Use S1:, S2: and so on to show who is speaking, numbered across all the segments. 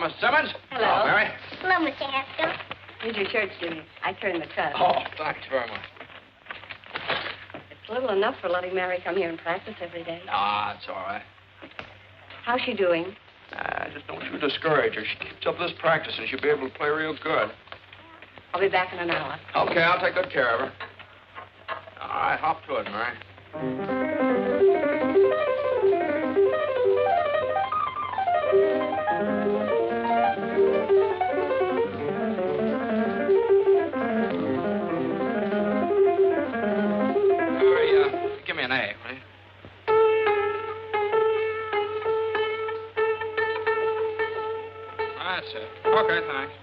S1: Miss Simmons.
S2: Hello.
S1: Hello, Mary.
S3: Hello, Mr. Haskell.
S2: Here's your shirt, Jimmy. I turned the cut.
S1: Oh, thanks very much.
S2: It's little enough for letting Mary come here and practice every day.
S1: Ah, it's all right.
S2: How's she doing?
S1: Just don't you discourage her. She keeps up this practice and she'll be able to play real good.
S2: I'll be back in an hour.
S1: Okay, I'll take good care of her. All right, hop to it, Mary. Give me an A, will you? That's it. Okay, thanks.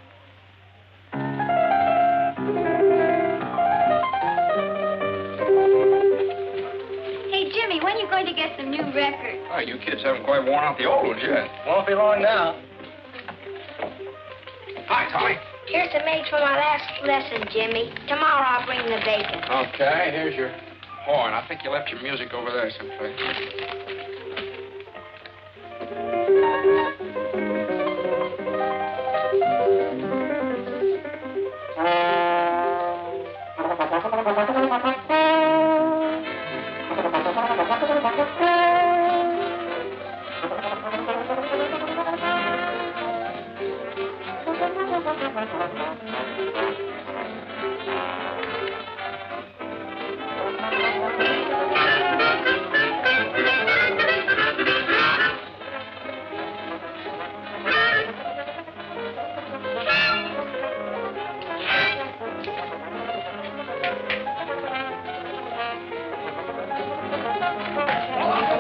S3: Hey, Jimmy, when are you going to get some new records?
S1: Oh, you kids haven't quite worn out the old ones yet.
S4: Won't be long now.
S1: Hi, Tommy.
S3: Here's some eggs for my last lesson, Jimmy. Tomorrow I'll bring the bacon.
S1: Okay, here's your horn. I think you left your music over there someplace.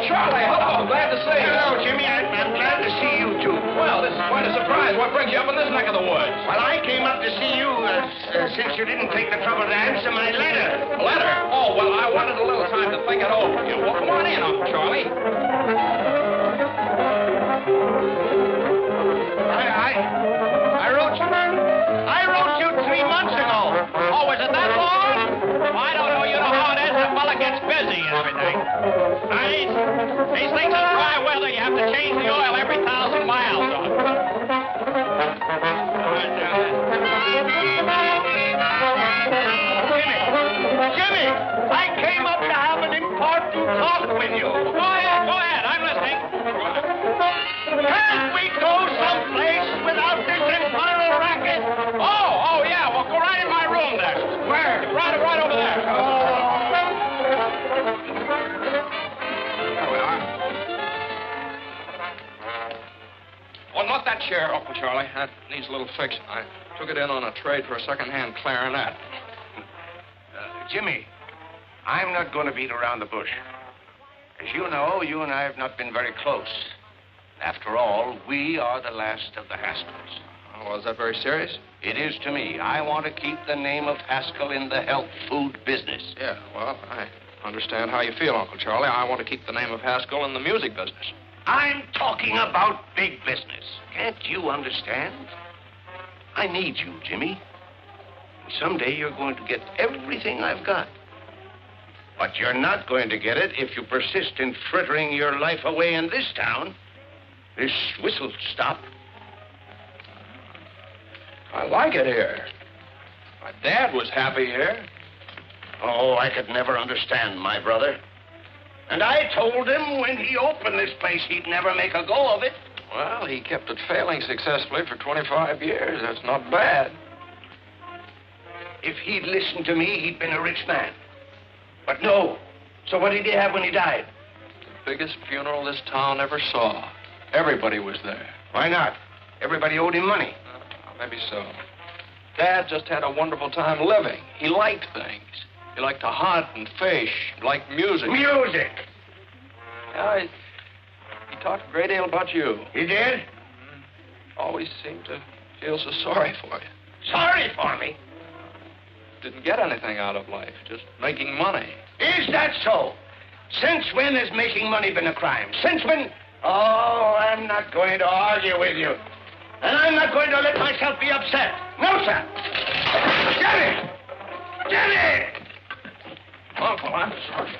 S1: Charlie, hello. Glad to see you.
S4: Hello, Jimmy. I'm glad to see you, too.
S1: Well, this is quite a surprise. What brings you up in this neck of the woods?
S4: Well, I came up to see you since you didn't take the trouble to answer my letter.
S1: A letter? Oh, well, I wanted a little time to think it over. Well, come on in, Uncle Charlie.
S4: I wrote you 3 months ago.
S1: Oh, was it that long? Well, I don't know. You know how it is. The fella gets busy and everything. These things are dry weather. You have to change the oil every 1,000 miles.
S4: Jimmy, I came up to have an important talk with you.
S1: Go ahead. I'm listening.
S4: Can't we go someplace without this infernal racket?
S1: Oh, yeah. Well, go right in my room there.
S4: Where?
S1: Right over there. There we are. Oh, not that chair, Uncle Charlie. That needs a little fixing. I took it in on a trade for a second-hand clarinet.
S4: Jimmy, I'm not going to beat around the bush. As you know, you and I have not been very close. After all, we are the last of the Haskells.
S1: Oh, well, is that very serious?
S4: It is to me. I want to keep the name of Haskell in the health food business.
S1: Yeah, well, I understand how you feel, Uncle Charlie. I want to keep the name of Haskell in the music business.
S4: I'm talking about big business. Can't you understand? I need you, Jimmy. Someday you're going to get everything I've got. But you're not going to get it if you persist in frittering your life away in this town. This whistle stop.
S5: I like it here. My dad was happy here.
S4: Oh, I could never understand my brother. And I told him when he opened this place, he'd never make a go of it.
S5: Well, he kept it failing successfully for 25 years. That's not bad.
S4: If he'd listened to me, he'd been a rich man. But no. So what did he have when he died?
S5: The biggest funeral this town ever saw. Everybody was there.
S4: Why not? Everybody owed him money.
S5: Maybe so. Dad just had a wonderful time living. He liked things. He liked to hunt and fish. He liked music.
S4: Music!
S5: Yeah, he talked a great deal about you.
S4: He did?
S5: Always seemed to feel so sorry for you.
S4: Sorry for me?
S5: Didn't get anything out of life, just making money.
S4: Is that so? Since when has making money been a crime? Since when? Oh, I'm not going to argue with you. And I'm not going to let myself be upset. No, sir. Jenny! Jenny!
S5: Uncle, I'm sorry.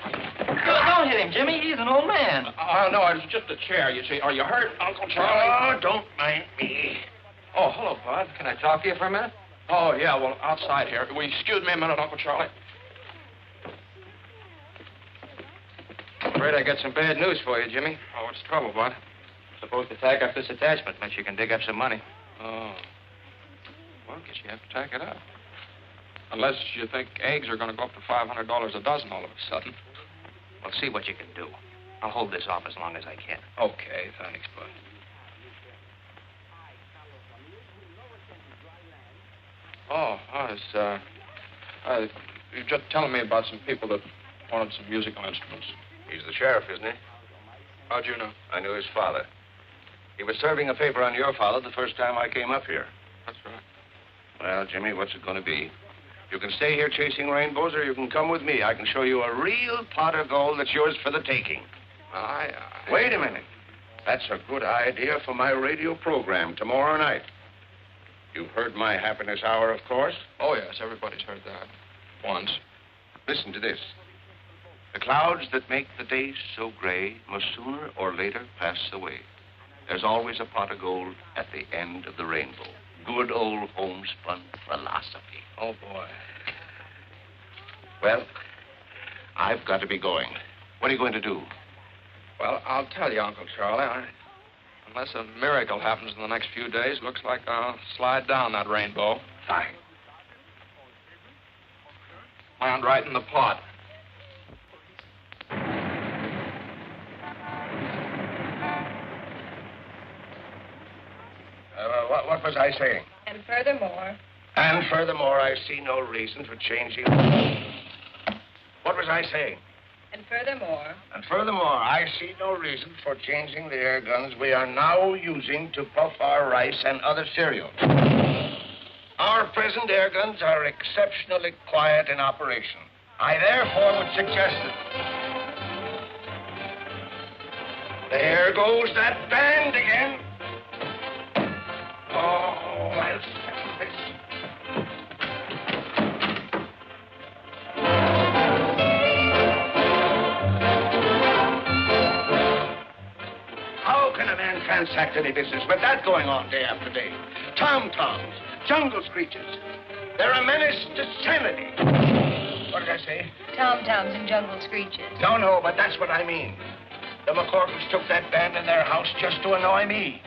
S6: Don't hit him, Jimmy. He's an old man.
S5: No, it was just a chair, you see. Are you hurt, Uncle Charlie?
S4: Oh, don't mind me.
S5: Oh, hello, Bud.
S6: Can I talk to you for a minute?
S5: Oh, yeah, well, outside here. Will you excuse me a minute, Uncle Charlie?
S6: Afraid I got some bad news for you, Jimmy.
S5: Oh, what's the trouble, Bud?
S6: Supposed to tack up this attachment unless you can dig up some money.
S5: Oh. Well, I guess you have to tack it up. Unless you think eggs are going to go up to $500 a dozen all of a sudden.
S6: Well, see what you can do. I'll hold this off as long as I can.
S5: Okay, thanks, Bud. Oh, you're just telling me about some people that wanted some musical instruments.
S4: He's the sheriff, isn't he?
S5: How'd you know?
S4: I knew his father. He was serving a favor on your father the first time I came up here.
S5: That's right.
S4: Well, Jimmy, what's it going to be? You can stay here chasing rainbows, or you can come with me. I can show you a real pot of gold that's yours for the taking. Wait a minute. That's a good idea for my radio program tomorrow night. You've heard my happiness hour, of course.
S5: Oh, yes, everybody's heard that. Once.
S4: Listen to this. The clouds that make the days so gray must sooner or later pass away. There's always a pot of gold at the end of the rainbow. Good old homespun philosophy.
S5: Oh, boy.
S4: Well, I've got to be going. What are you going to do?
S5: Well, I'll tell you, Uncle Charlie. Unless a miracle happens in the next few days, looks like I'll slide down that rainbow.
S4: Fine.
S5: Land right in the pot.
S4: What was I saying?
S2: And furthermore...
S4: And furthermore, I see no reason for changing... What was I saying?
S2: And furthermore...
S4: And furthermore, I see no reason for changing the air guns we are now using to puff our rice and other cereals. Our present air guns are exceptionally quiet in operation. I therefore would suggest that... There goes that band again. Oh, I'll settle this. How can a man transact any business with that going on day after day? Tom-toms, jungle screeches. They're a menace to sanity. What did I say?
S2: Tom-toms and jungle screeches.
S4: No, but that's what I mean. The McCorkins took that band in their house just to annoy me.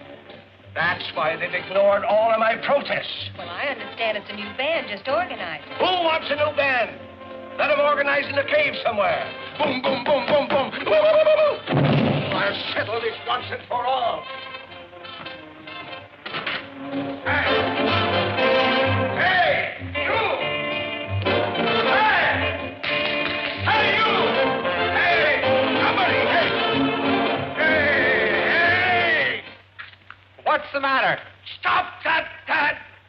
S4: That's why they've ignored all of my protests.
S2: Well, I understand it's a new band just organized.
S4: Who wants a new band? Let them organize in a cave somewhere. Boom, boom, boom, boom, boom. Woo, woo, woo, woo. I'll settle this once and for all. Hey, you! Hey, you! Hey, somebody! Hey!
S6: What's the matter?
S4: Stop that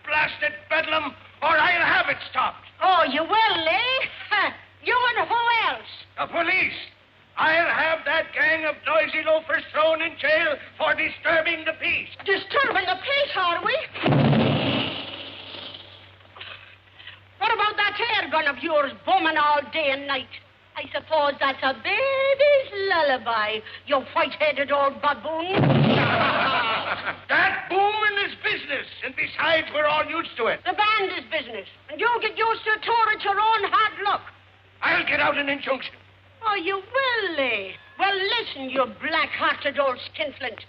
S4: blasted bedlam, or I'll have it stopped.
S3: Oh, you will, eh? You and who else?
S4: The police. I'll have that gang of noisy loafers thrown in jail for disturbing the peace.
S3: Disturbing the peace, are we? What about that air gun of yours booming all day and night? I suppose that's a baby's lullaby, you white-headed old baboon.
S4: to it.
S3: The band is business, and you get used to a tour at your own hard luck.
S4: I'll get out an injunction.
S3: Oh, you will, eh? Well, listen, you black-hearted old skinflint.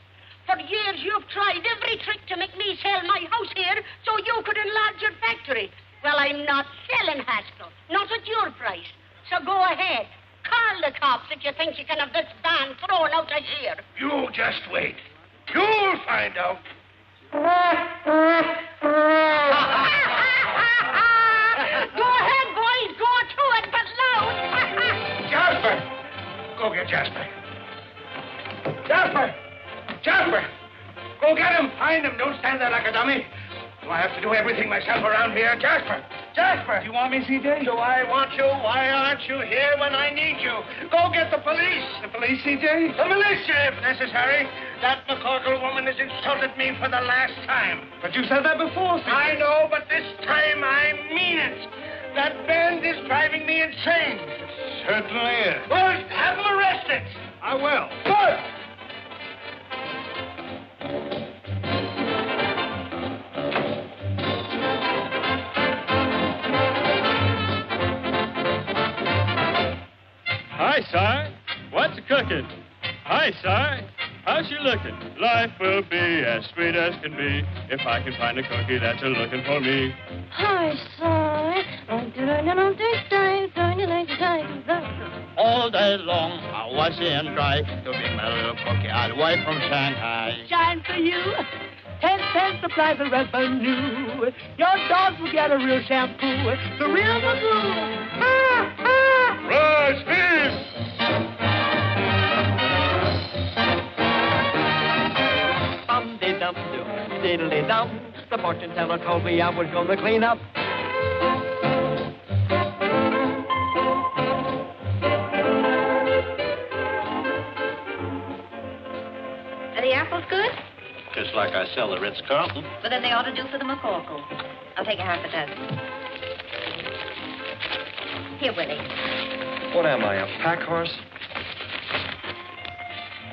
S3: For years, you've tried every trick to make me sell my house here so you could enlarge your factory. Well, I'm not selling Haskell, not at your price. So go ahead. Call the cops if you think you can have this band thrown out of here.
S4: You just wait. You'll find out.
S3: Go ahead, boys. Go to it, but loud.
S4: Jasper! Go get Jasper. Jasper! Jasper! Go get him. Find him. Don't stand there like a dummy. Do I have to do everything myself around here? Jasper! Jasper!
S7: Do you want me, C.J.?
S4: Do I want you? Why aren't you here when I need you? Go get the police.
S7: The police, C.J.?
S4: The militia, if necessary. That McCorkle woman has insulted me for the last time.
S7: But you said that before, C.J.
S4: I know, but this time I mean it. That band is driving me insane.
S7: Certainly is.
S4: Well, have them arrested.
S7: I will.
S4: Good.
S8: Hi, Si. What's cooking? Hi, Si. How's you looking? Life will be as sweet as can be if I can find a cookie that's a-looking for me.
S2: Hi, Si.
S9: All day long I was in dry to bring my little cookie all the way from Shanghai.
S10: Shine for you. 10 cents supplies the revenue. Your dogs will get a real shampoo. The real Magoo.
S8: Rise, beef!
S10: Dum-de-dum-dum, diddly-dum. The fortune teller told me I was going to clean up.
S2: Are the apples good?
S9: Just like I sell the Ritz-Carlton.
S2: Well, then they ought to do for the McCorkle. I'll take a half a dozen. Here, Willie.
S5: What am I, a pack horse?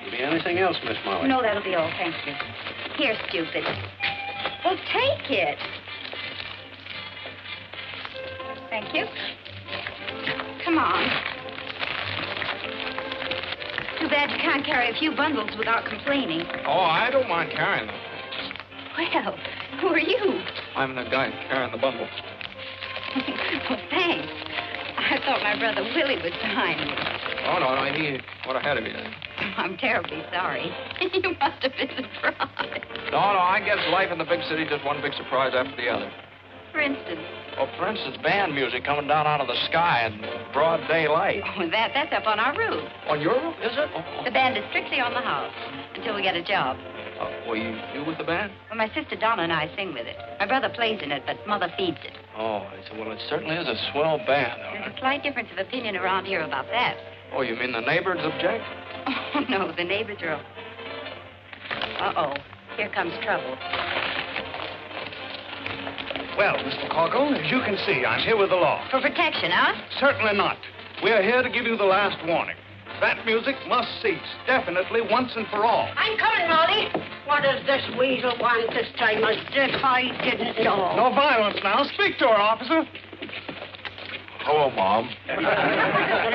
S9: Could be anything else, Miss Molly.
S2: No, that'll be all. Thank you. Here, stupid. Well, take it. Thank you. Come on. Too bad you can't carry a few bundles without complaining.
S5: Oh, I don't mind carrying them.
S2: Well, who are you?
S5: I'm the guy carrying the bundle.
S2: Well, thanks. I thought my brother Willie was behind me.
S5: Oh, no, he went ahead of you.
S2: I'm terribly sorry. You must have been surprised.
S5: No, I guess life in the big city just one big surprise after the other.
S2: For instance?
S5: Oh, for instance, band music coming down out of the sky in broad daylight.
S2: Oh, that's up on our roof.
S5: On your roof, is it? Oh.
S2: The band is strictly on the house until we get a job.
S5: Well, you with the band?
S2: Well, my sister Donna and I sing with it. My brother plays in it, but Mother feeds it.
S5: Oh, I said, well, it certainly is a swell band.
S2: There's a slight difference of opinion around here about that.
S5: Oh, you mean the neighbors object?
S2: Oh, no, the neighbors are... Uh-oh, here comes trouble.
S7: Well, Miss McCorkle, as you can see, I'm here with the law.
S2: For protection, huh?
S7: Certainly not. We're here to give you the last warning. That music must cease, definitely, once and for all.
S3: I'm coming, Molly. What does this weasel want this time? As if I didn't know.
S7: No violence now. Speak to her, officer.
S5: Hello, Mom.
S3: You're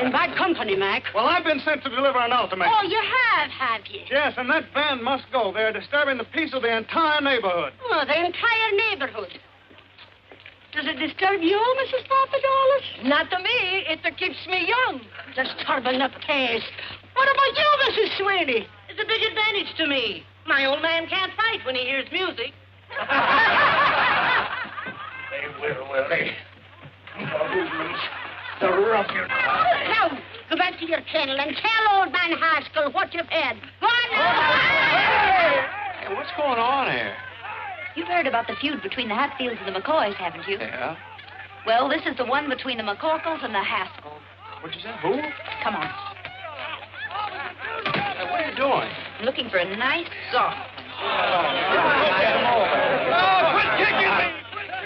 S3: in bad company, Mac.
S7: Well, I've been sent to deliver an ultimatum.
S3: Oh, you have you?
S7: Yes, and that band must go. They're disturbing the peace of the entire neighborhood.
S3: Oh, the entire neighborhood. Does it disturb you, Mrs. Papadopoulos? Not to me. It keeps me young. Disturbing the peace. What about you, Mrs. Sweeney? It's a big advantage to me. My old man can't fight when he hears music.
S4: They will they? The ruffian.
S3: Now, go back to your kennel and tell old man Haskell what you've had. Go on now.
S5: Hey, what's going on here?
S2: You've heard about the feud between the Hatfields and the McCoys, haven't you?
S5: Yeah?
S2: Well, this is the one between the McCorkles and the Haskells.
S5: What'd you say? Who?
S2: Come on.
S5: Hey, what are you doing?
S2: I'm looking for a nice soft.
S4: Quit kicking me!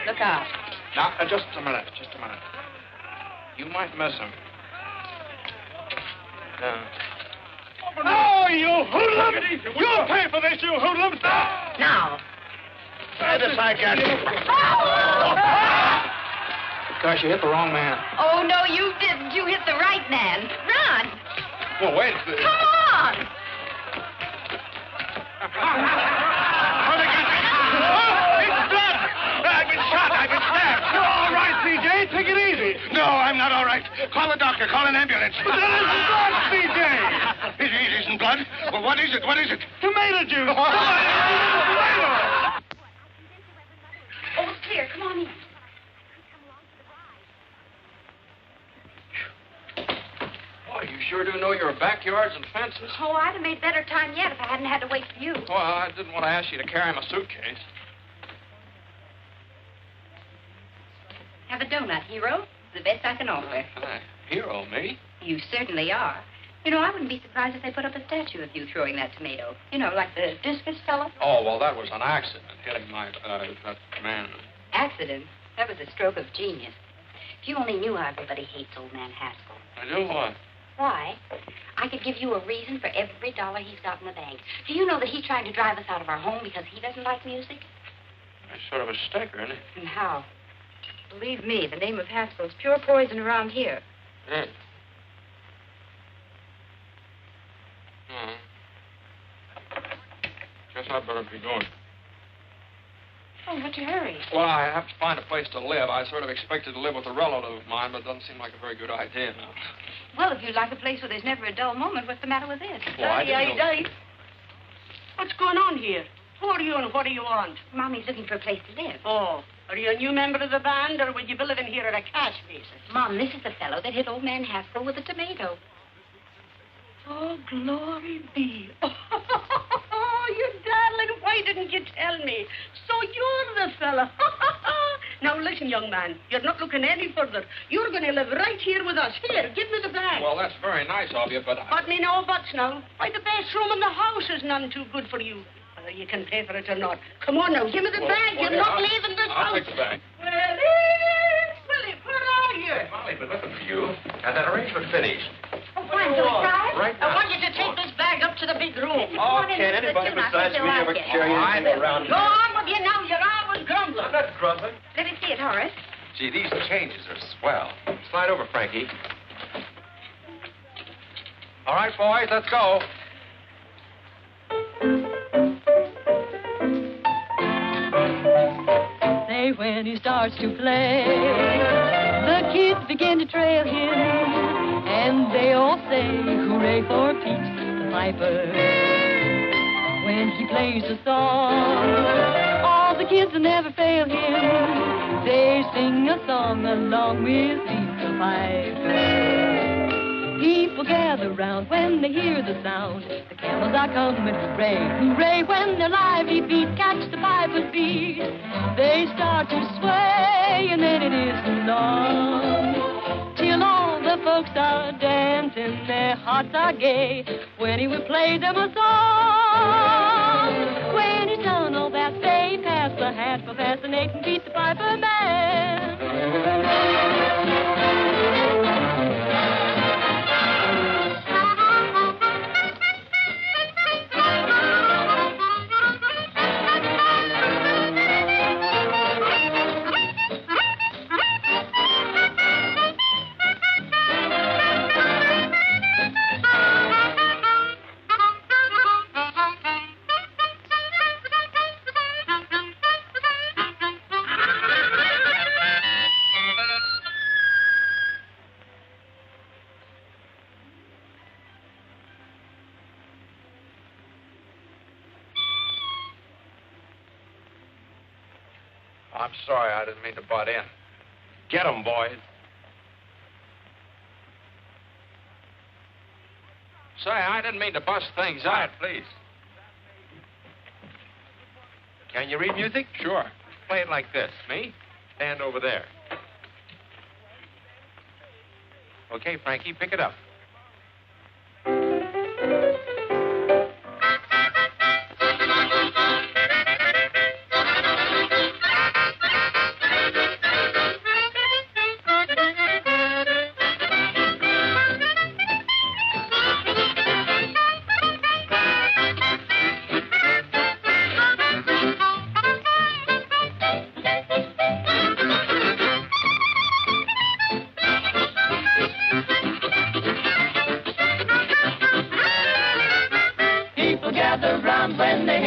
S2: Look out.
S5: Now, just a minute. You might miss him.
S7: Oh, you hoodlums! You'll pay for this, you hoodlums!
S3: Now,
S4: Try this, I got it.
S5: Gosh, you hit the wrong man.
S2: Oh, no, you didn't. You hit the right man. Run.
S5: Well, wait.
S2: Come on.
S4: It's blood! I've been shot. I've been stabbed.
S7: You're all right, C.J. Take it easy.
S4: No, I'm not all right. Call the doctor. Call an ambulance.
S7: But that isn't blood, C.J.
S4: It isn't blood? Well, what is it? What is it?
S7: Tomato juice.
S2: Oh, it's clear. Come on in.
S5: Boy, you sure do know your backyards and fences.
S2: Oh, I'd have made better time yet if I hadn't had to wait for you.
S5: Well, I didn't want to ask you to carry my suitcase.
S2: Have a donut, hero. The best I can offer.
S5: Hero, me?
S2: You certainly are. You know, I wouldn't be surprised if they put up a statue of you throwing that tomato. You know, like the discus fella.
S5: Oh, well, that was an accident, hitting that man.
S2: Accident? That was a stroke of genius. If you only knew how everybody hates old man Haskell.
S5: I do what?
S2: Why? I could give you a reason for every dollar he's got in the bank. Do you know that he's trying to drive us out of our home because he doesn't like music?
S5: That's sort of a sticker, isn't it?
S2: And how? Believe me, the name of Haskell's pure poison around here.
S5: Yeah. Guess I'd better be going.
S2: Oh, what's your hurry?
S5: Well, I have to find a place to live. I sort of expected to live with a relative of mine, but it doesn't seem like a very good idea now.
S2: Well, if you'd like a place where there's never a dull moment, what's the matter with this?
S5: Well, I didn't know...
S3: What's going on here? Who are you and what do you want?
S2: Mommy's looking for a place to live.
S3: Oh, are you a new member of the band, or will you be living here at a cash basis?
S2: Mom, this is the fellow that hit old man Haskell with a tomato.
S3: Oh, glory be. Oh, you darling, why didn't you tell me? So you're the fella. Now, listen, young man, you're not looking any further. You're going to live right here with us. Here, give me the bag.
S5: Well, that's very nice of you, but...
S3: But me no buts now. Why, the best room in the house is none too good for you. Whether you can pay for it or not. Come on now, give me the bag. You're not leaving this house.
S5: I'll take the bag.
S3: Willie, where are you?
S11: Hey, Molly's been looking for you. Got that arrangement finished.
S2: Oh, fine, do we try?
S11: Right now.
S3: I want you to take this bag up to the big room.
S11: Oh, can't anybody besides me ever carry anything around?
S3: Go on with you now. You're always grumbling.
S11: I'm not grumbling.
S2: Let me see it, Horace.
S11: Gee, these changes are swell. Slide over, Frankie. All right, boys, let's go.
S12: Say when he starts to play, the kids begin to trail him, and they all say, hooray for Pete the Piper. When he plays a song, all the kids will never fail him. They sing a song along with Pete the Piper. People gather round when they hear the sound. The camels are coming, hooray, hooray. When their lively feet catch the piper's beat, they start to sway, and then it isn't long till all the folks are dancing, their hearts are gay, when he would play them a song. When he's done all that, they pass the hat for fascinating Pete the Piper Man.
S5: I'm sorry, I didn't mean to butt in.
S11: Get 'em, boys.
S5: Say, I didn't mean to bust things
S11: Quiet,
S5: up.
S11: please. Can you read music?
S5: Sure.
S11: Play it like this.
S5: Me?
S11: Stand over there. Okay, Frankie, pick it up.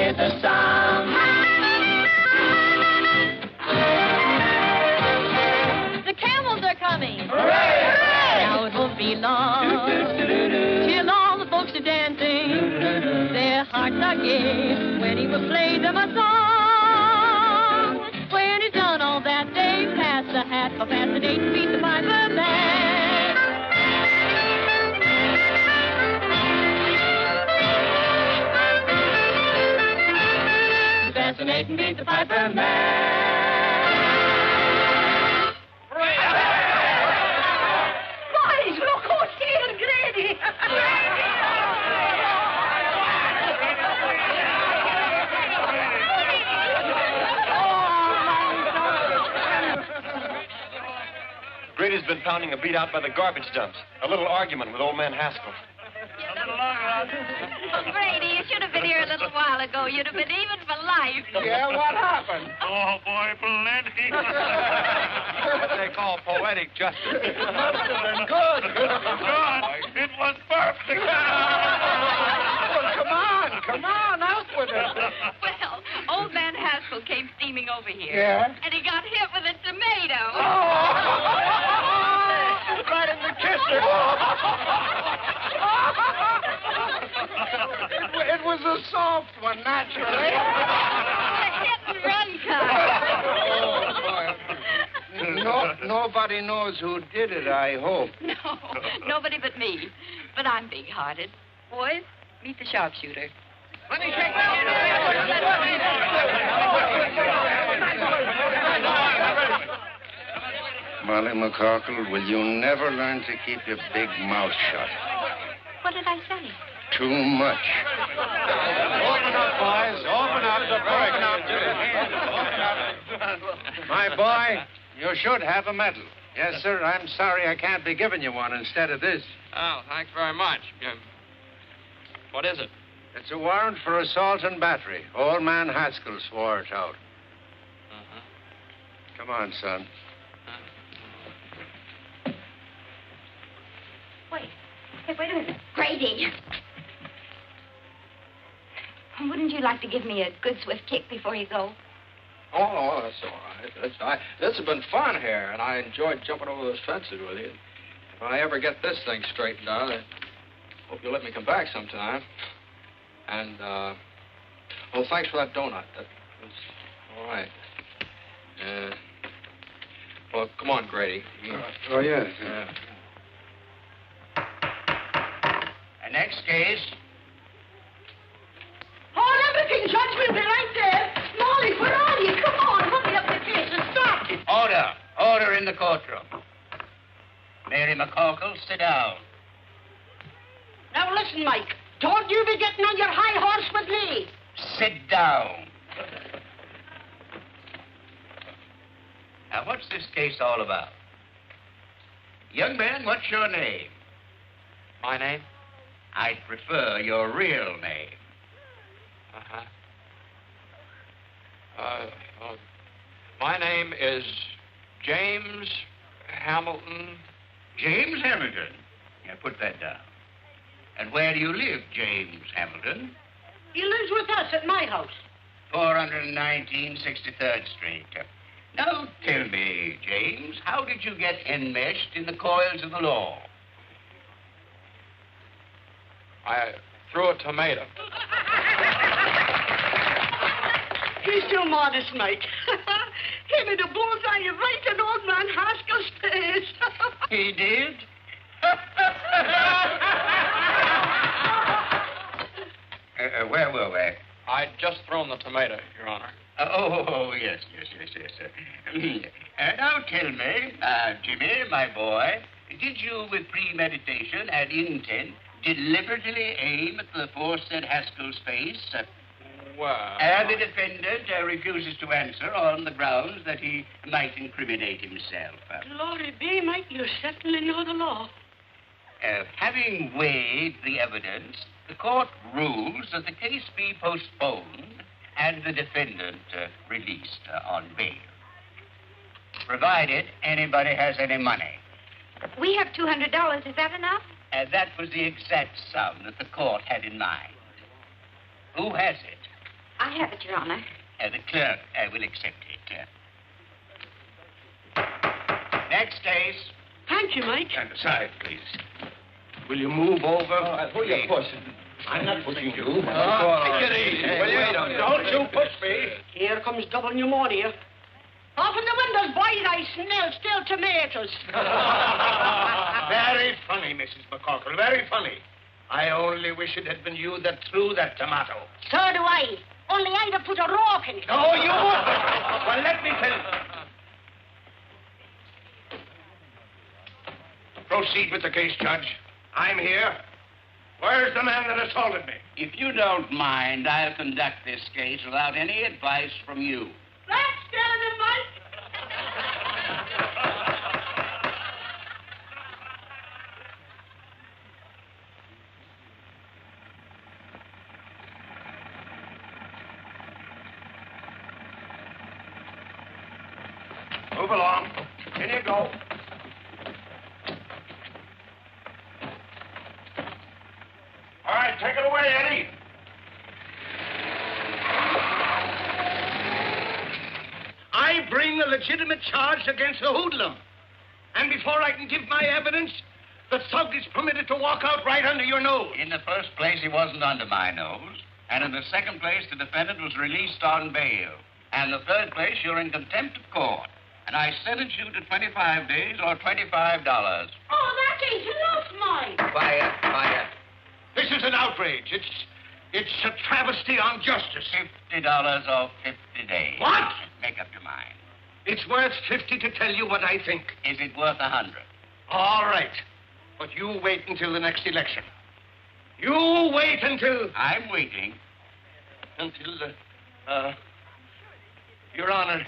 S10: Here's a song.
S12: The camels are coming.
S10: Hooray!
S12: Now it won't be long till all the folks are dancing. Their hearts are gay when he will play them a song. When he's done all that, they pass the hat, for past the date to beat the piper man. Fascinate and beat the piper man.
S3: Boys, look who's here, Grady.
S11: Grady's been pounding a beat out by the garbage dumps. A little argument with old man Haskell.
S2: Oh, Grady, you should have been here a little while ago. You'd have been even for life.
S7: Yeah, what happened?
S1: Oh, boy, plenty.
S11: What they call poetic justice.
S7: It must have been good.
S1: God, it was perfect.
S7: Well, come on, out with it.
S2: Well, old man Haskell came steaming over here.
S7: Yeah?
S2: And he got hit with a tomato.
S7: Right in the kisser. It was a soft one, naturally.
S2: A hit-and-run kind.
S4: No, nobody knows who did it, I hope.
S2: No, nobody but me. But I'm big-hearted. Boys, meet the sharpshooter.
S1: Let me shake
S4: Molly McCorkle, will you never learn to keep your big mouth shut?
S2: What did I say?
S4: Too much.
S7: Open up, boys. Open up. My boy, you should have a medal. Yes, sir. I'm sorry I can't be giving you one instead of this.
S5: Oh, thanks very much. What is it?
S7: It's a warrant for assault and battery. Old man Haskell swore it out.
S5: Uh-huh.
S4: Come on, son.
S2: Wait. Hey, wait a minute. Grady. Wouldn't you like to give me a good swift kick before you go?
S5: Oh, that's all right. This has been fun here, and I enjoyed jumping over those fences with you. If I ever get this thing straightened out, I hope you'll let me come back sometime. And, thanks for that donut. That was all right. Well, come on, Grady.
S4: Oh, yes.
S5: Yeah.
S9: The next case.
S3: Hold everything, Judge. We'll be right there. Molly, where are you? Come on, hurry up the case and start it.
S9: Order. Order in the courtroom. Mary McCorkle, sit down.
S3: Now listen, Mike. Don't you be getting on your high horse with me.
S9: Sit down. Now, what's this case all about? Young man, what's your name?
S5: My name?
S9: I'd prefer your real name.
S5: My name is James Hamilton.
S9: James Hamilton. Yeah, put that down. And where do you live, James Hamilton?
S3: He lives with us at my house.
S9: 419 63rd Street. Now, tell me, James, how did you get enmeshed in the coils of the law?
S5: I threw a tomato.
S3: He's too modest, Mike. He made a bullseye right in old man Haskell's face.
S9: He did? Where were we?
S5: I'd just thrown the tomato, Your Honor.
S9: Yes. Now tell me, Jimmy, my boy, did you, with premeditation and intent, deliberately aim at the aforesaid Haskell's face?
S5: Well...
S9: And the defendant refuses to answer on the grounds that he might incriminate himself.
S3: Glory be, Mike, you certainly know the law.
S9: Having weighed the evidence, the court rules that the case be postponed and the defendant released on bail, provided anybody has any money.
S2: We have $200. Is that enough?
S9: That was the exact sum that the court had in mind. Who has it?
S2: I have it, Your Honor.
S9: The clerk will accept it. Next case.
S3: Thank you, Mike.
S4: Stand aside, please. Will you move over?
S5: Who are you pushing?
S4: I'm not pushing you.
S5: Take it easy. Will you? Don't you push me.
S3: Here comes double pneumonia. Open the windows, boys. I smell still tomatoes.
S4: Very funny, Mrs. McCorkle. Very funny. I only wish it had been you that threw that tomato.
S3: So do I. Only I'd have put a rock in it.
S4: No, you wouldn't. Well, let me tell you. Proceed with the case, Judge. I'm here. Where's the man that assaulted me?
S9: If you don't mind, I'll conduct this case without any advice from you.
S3: That's telling him, Mike.
S4: Move along. In you go. All right, take it away, Eddie. I bring a legitimate charge against the hoodlum. And before I can give my evidence, the thug is permitted to walk out right under your nose.
S9: In the first place, he wasn't under my nose. And in the second place, the defendant was released on bail. And in the third place, you're in contempt of court. And I sentence you to 25 days or $25.
S3: Oh, that ain't enough, Mike.
S4: Quiet, quiet. This is an outrage. It's a travesty on justice.
S9: $50 or 50 days.
S4: What?
S9: Make up your mind.
S4: It's worth 50 to tell you what I think.
S9: Is it worth 100?
S4: All right. But you wait until the next election. You wait until...
S9: I'm waiting.
S4: Until, Your Honor,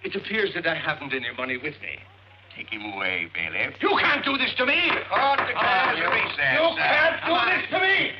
S4: it appears that I haven't any money with me.
S9: Take him away, bailiff.
S4: You can't do this to me!
S9: Court declares recess.
S4: You can't do this to me!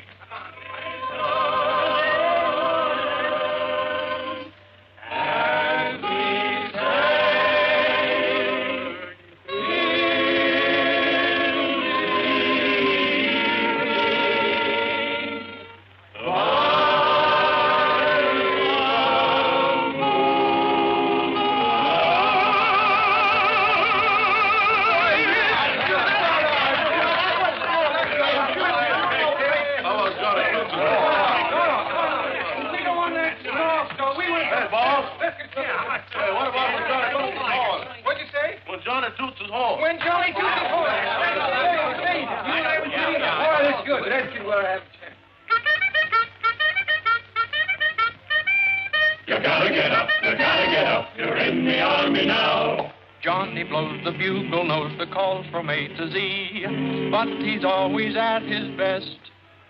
S13: Johnny blows the bugle, knows the calls from A to Z, but he's always at his best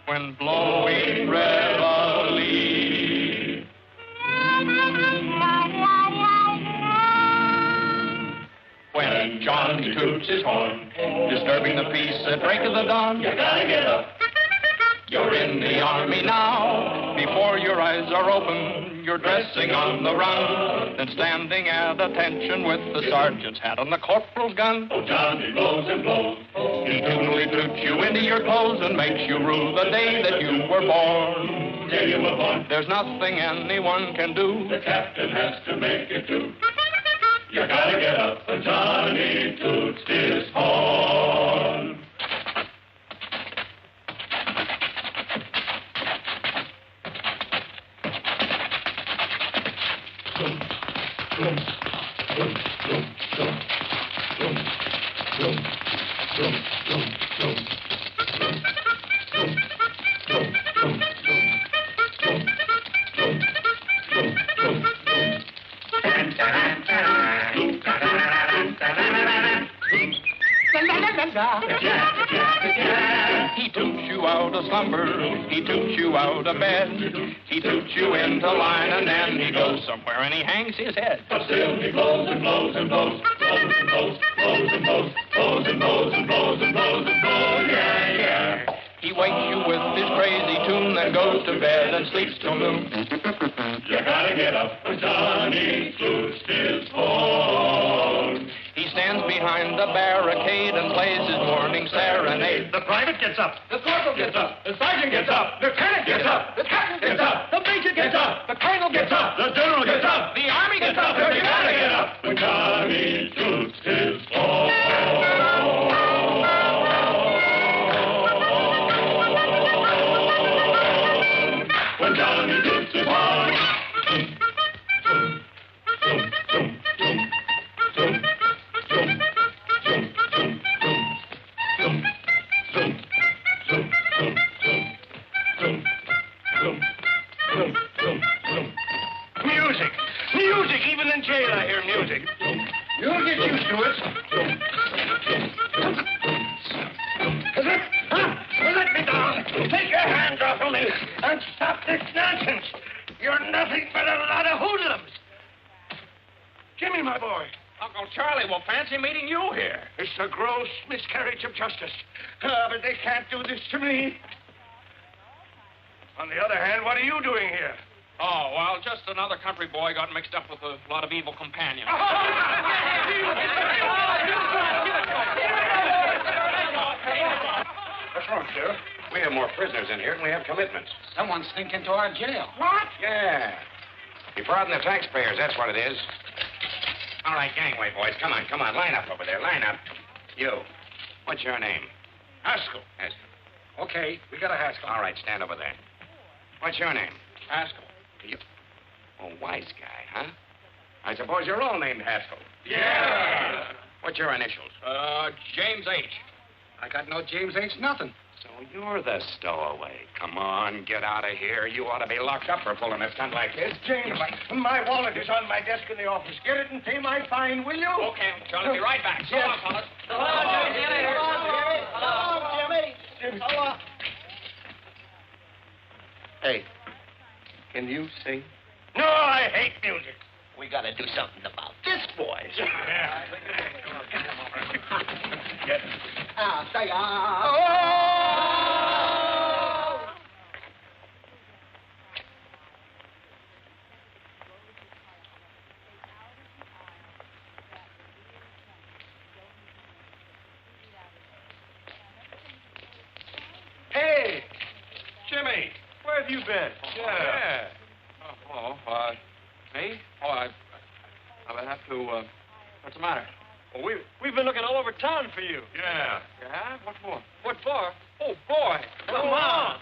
S13: when blowing reveille. When Johnny toots his horn, disturbing the peace at break of the dawn, you gotta get up. You're in the army now. Before your eyes are open, you're dressing on the run, then standing at attention with the sergeant's hat on the corporal's gun. Oh, Johnny blows and blows. He tunily toots you into your clothes and makes you rue the day that you were born. Yeah, you were born. There's nothing anyone can do. The captain has to make it too. You gotta get up when Johnny toots his horn. He toots you out of slumber, he toots you out of bed, he toots you into line, and then he goes somewhere and he hangs his head. But still he blows and blows and blows, blows and blows, blows and blows, blows and blows and blows and blows and blows, yeah, yeah. He wakes you with his crazy tune, then goes to bed and sleeps till noon. You gotta get up when Johnny toots his horn. He stands behind the barricade and plays his morning serenade. The private gets up. The corporal gets up. The sergeant gets up. The lieutenant gets up. The captain gets up. The major gets up. The colonel
S11: The general gets up.
S9: The army gets up.
S11: You gotta get up. When Johnny toots his horn. When Johnny toots his horn.
S4: Music! Music! Even in jail I hear music. You'll get used to it. Let me down. Take your hands off of me and stop this nonsense. You're nothing but a lot of hoodlums. Jimmy, my boy.
S9: Uncle Charlie will fancy meeting you here.
S4: It's a gross miscarriage of justice. But they can't do this to me. On the other hand, what are you doing here?
S9: Oh, well, just another country boy got mixed up with a lot of evil companions.
S14: What's wrong, Stewart? We have more prisoners in here than we have commitments.
S9: Someone sneaked into our jail.
S3: What?
S14: Yeah. Defrauding the taxpayers, that's what it is. All right, gangway, boys. Come on, come on. Line up over there. Line up. You. What's your name?
S4: Haskell.
S14: Haskell. Okay, we got a Haskell. All right, stand over there. What's your name?
S9: Haskell.
S14: You... Oh, wise guy, huh? I suppose you're all named Haskell.
S9: Yeah.
S14: What's your initials?
S9: James H.
S5: I got no James H. nothing.
S14: So you're the stowaway. Come on, get out of here. You ought to be locked up for pulling a stunt like this.
S4: James, my wallet is on my desk in the office. Get it and pay my fine, will you?
S9: Okay, Charlie, be right back. So long, fellas.
S4: Jimmy. Hey, can you sing? No, I hate music. We gotta do something about this, boys. Yeah. Get it.
S3: Say,
S4: Hey, Jimmy, where have you been?
S5: Yeah. Me? Oh, I have to, what's the matter?
S11: Well, we've been looking all over town for you.
S4: Yeah.
S5: Yeah? What for? What for? Oh, boy.
S11: Come on.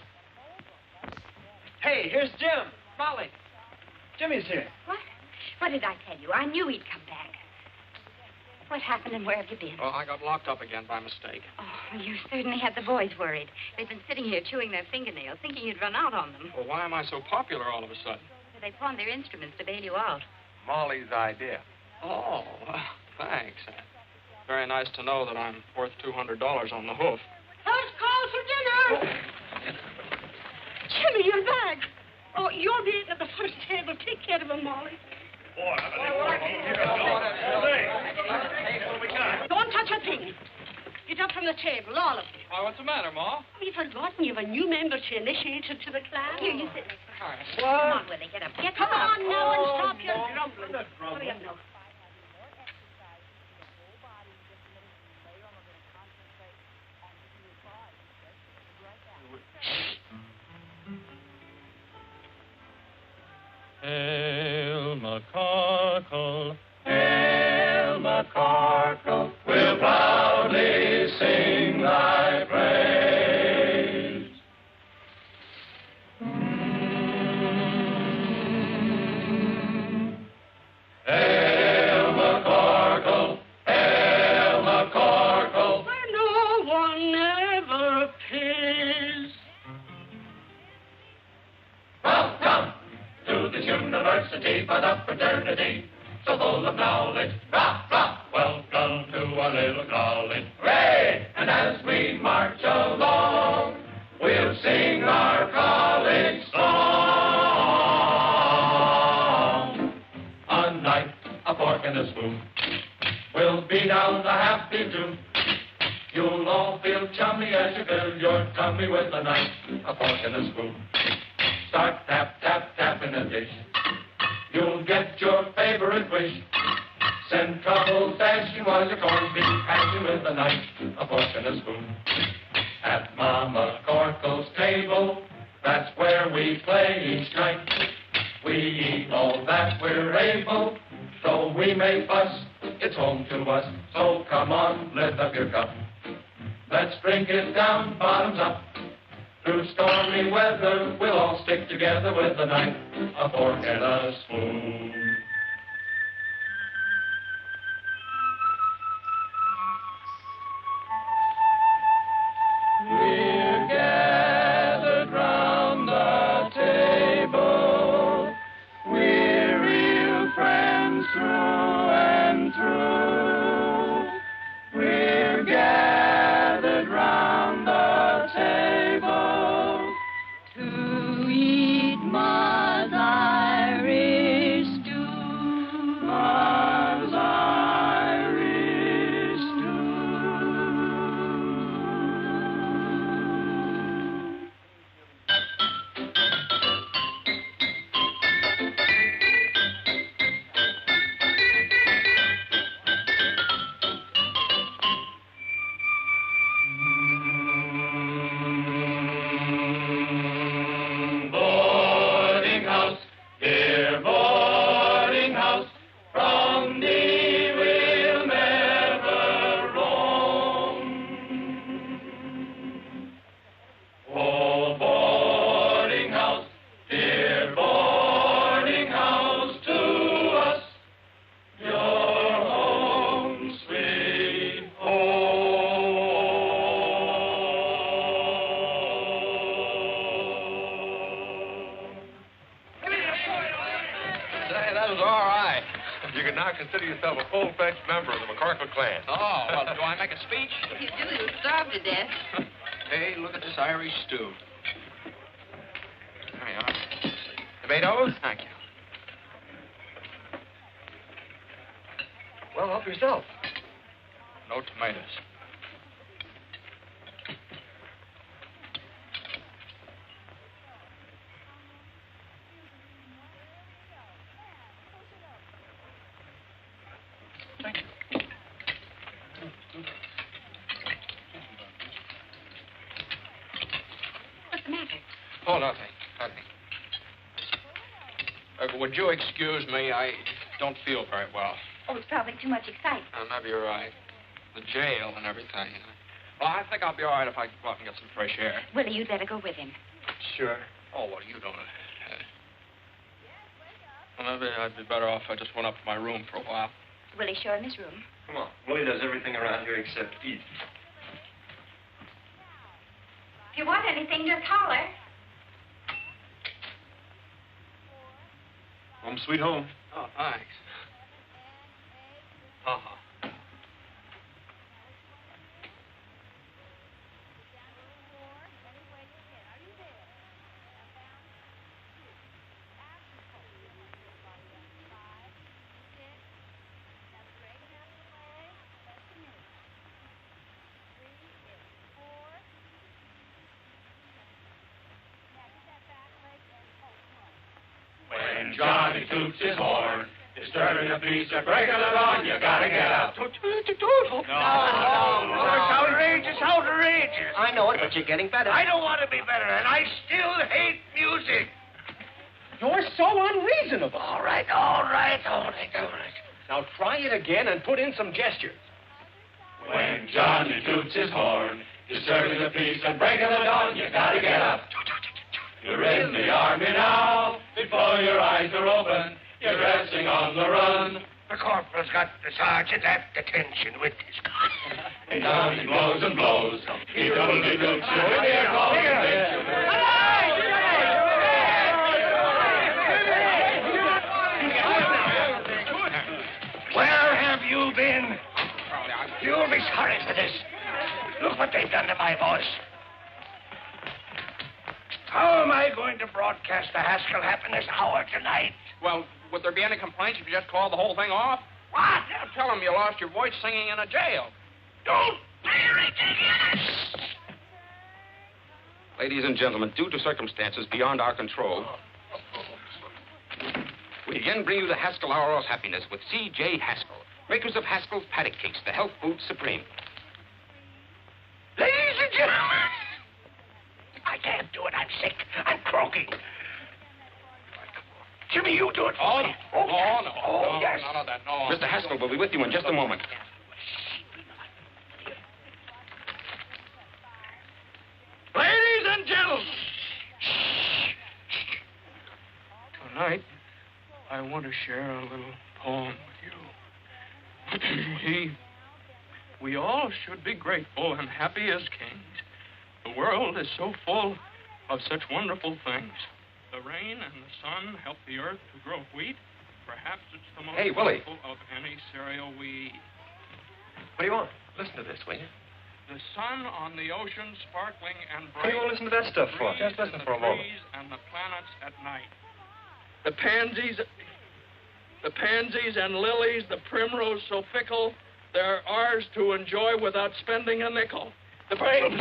S11: Hey, here's Jim.
S5: Molly.
S11: Jimmy's here.
S2: What? What did I tell you? I knew he'd come back. What happened and where have you been?
S5: Well, I got locked up again by mistake.
S2: Oh, you certainly had the boys worried. They've been sitting here chewing their fingernails, thinking you'd run out on them.
S5: Well, why am I so popular all of a sudden?
S2: They pawned their instruments to bail you out.
S11: Molly's idea.
S5: Oh, thanks. Very nice to know that I'm worth $200 on the hoof.
S3: First call for dinner. Jimmy, you're back. Oh, you'll be at the first table. Take care of him, Molly. Don't touch a thing. Get up from the table, all of you.
S5: Why, what's the matter, Ma?
S3: Have you forgotten you have a new member to initiate to the class?
S2: Here, you sit.
S5: All right.
S2: Come on, Willie, get up. Get
S3: Come
S2: up.
S3: on now and stop your grumbling. Hurry up now.
S8: Hail McCarkle,
S13: Hail McCarkle, we'll proudly sing thy praise. Hail McCarkle, Hail McCarkle,
S3: Where no one ever pays.
S13: welcome to this university for the fraternity, so full of knowledge. Rah, rah, welcome to our little college. Hooray! And as we march along, we'll sing our college song. A knife, a fork, and a spoon. We'll beat out a happy tune. You'll all feel chummy as you fill your tummy with a knife, a fork, and a spoon. Start tap, tap, tap in the dish. You'll get your favorite wish. Send trouble dashing while your corned beef hashing with a knife, a fork, and a spoon. At Mama Corkle's table, that's where we play each night. We eat all Now that we're able, though we may fuss, it's home to us. So come on, lift up your cup. Let's drink it down, bottoms up. Through stormy weather, we'll all stick together with a knife, a fork, and a spoon. We're gathered round the table. We're real friends through and through. We're gathered round the table
S12: to eat Ma's Irish stew.
S13: Ma's Irish stew. Boarding house, dear boarding house, from thee we'll never roam. Oh, boarding house, dear boarding house, to us your home, sweet
S11: Say, that was all right. You can now consider yourself a full-fledged member of the McCorkle clan.
S5: Oh, well, do I make a speech?
S2: If you do, you'll starve to death.
S5: Hey, look at this Irish stew. There you are.
S11: Tomatoes?
S5: Thank you.
S11: Well, help yourself.
S5: No tomatoes. Thank you.
S2: What's the matter?
S5: Oh, nothing. Would you excuse me? I don't feel very well.
S2: Oh, it's probably too much excitement.
S5: Maybe you're right. The jail and everything. Well, I think I'll be all right if I go out and get some fresh air.
S2: Willie, you'd better go with him.
S5: Sure. Oh, well, you don't. Well, maybe I'd be better off if I just went up to my room for a while.
S2: Willie's sure in his room.
S11: Come on. Willie does everything around here except eat.
S2: If you want anything, just holler.
S11: Home sweet home.
S5: Oh, thanks. Uh-huh.
S13: When Johnny toots his horn, disturbing the peace or breaking the dawn, you gotta get up.
S4: No. It's outrageous, outrageous.
S15: I know it, but you're getting better.
S4: I don't want to be better, and I still hate music.
S15: You're so unreasonable.
S4: All right.
S15: Now try it again and put in some gestures.
S13: When Johnny toots his horn, disturbing the peace and breaking the dawn, you gotta get up. You're in the army now, before your eyes are open, you're dressing on the run.
S4: The corporal's got the sergeant at detention with his gun.
S13: And down he blows and blows, he double-doots you in the air calls.
S4: Where have you been? You'll be sorry for this. Look what they've done to my voice. How am I going to broadcast the Haskell Happiness Hour tonight?
S5: Well, would there be any complaints if you just called the whole thing off?
S4: What?
S5: Yeah, tell them you lost your voice singing in a jail.
S4: Don't be ridiculous.
S14: Ladies and gentlemen, due to circumstances beyond our control, we again bring you the Haskell Hour of Happiness with C.J. Haskell, makers of Haskell's Paddock Cakes, the health food supreme.
S4: Ladies and gentlemen, I can't do it. I'm sick. I'm croaking. Jimmy, you do it for
S5: Oh,
S4: me.
S5: no.
S4: Yes.
S5: No,
S4: Oh, yes.
S5: None of that, no.
S14: Mr. Haskell will be with you in just a moment.
S1: Ladies and gentlemen,
S5: Tonight, I want to share a little poem with you. We all should be grateful and happy as kings. The world is so full of such wonderful things. The rain and the sun help the earth to grow wheat. Perhaps it's the most
S14: Hey, Willie.
S5: wonderful of any cereal we eat.
S11: What do you want? Listen to this, will you?
S5: The sun on the ocean sparkling and
S11: What do
S5: bright.
S11: you want to listen to that stuff for?
S5: Breeze
S11: Just listen
S5: in
S11: for a
S5: the
S11: moment.
S5: trees and the planets at night. The pansies and lilies, the primrose so fickle, they're ours to enjoy without spending a nickel. The brain.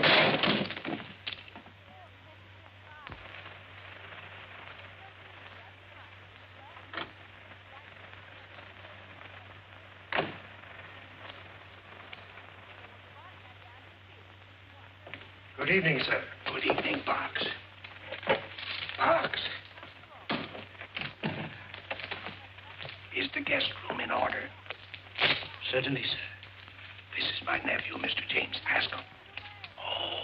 S4: Good evening, sir. Good evening, Box. Box. Is the guest room in order?
S15: Certainly, sir.
S4: This is my nephew, Mr. James Haskell. Oh.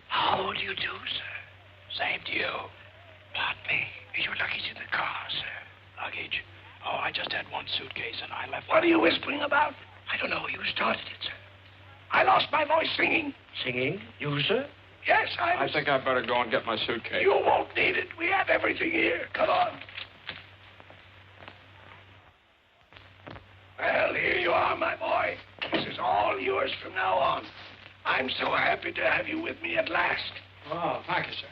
S4: How do you do, sir? Same to you. Pardon me. Is your luggage in the car, sir?
S15: Luggage? Oh, I just had one suitcase and I left.
S4: What are you whispering about? I don't know. You started it, sir. I lost my voice singing.
S15: Singing? You, sir?
S4: Yes, I
S5: think I'd better go and get my suitcase.
S4: You won't need it. We have everything here. Come on. Well, here you are, my boy. This is all yours from now on. I'm so happy to have you with me at last.
S5: Oh, thank you, sir.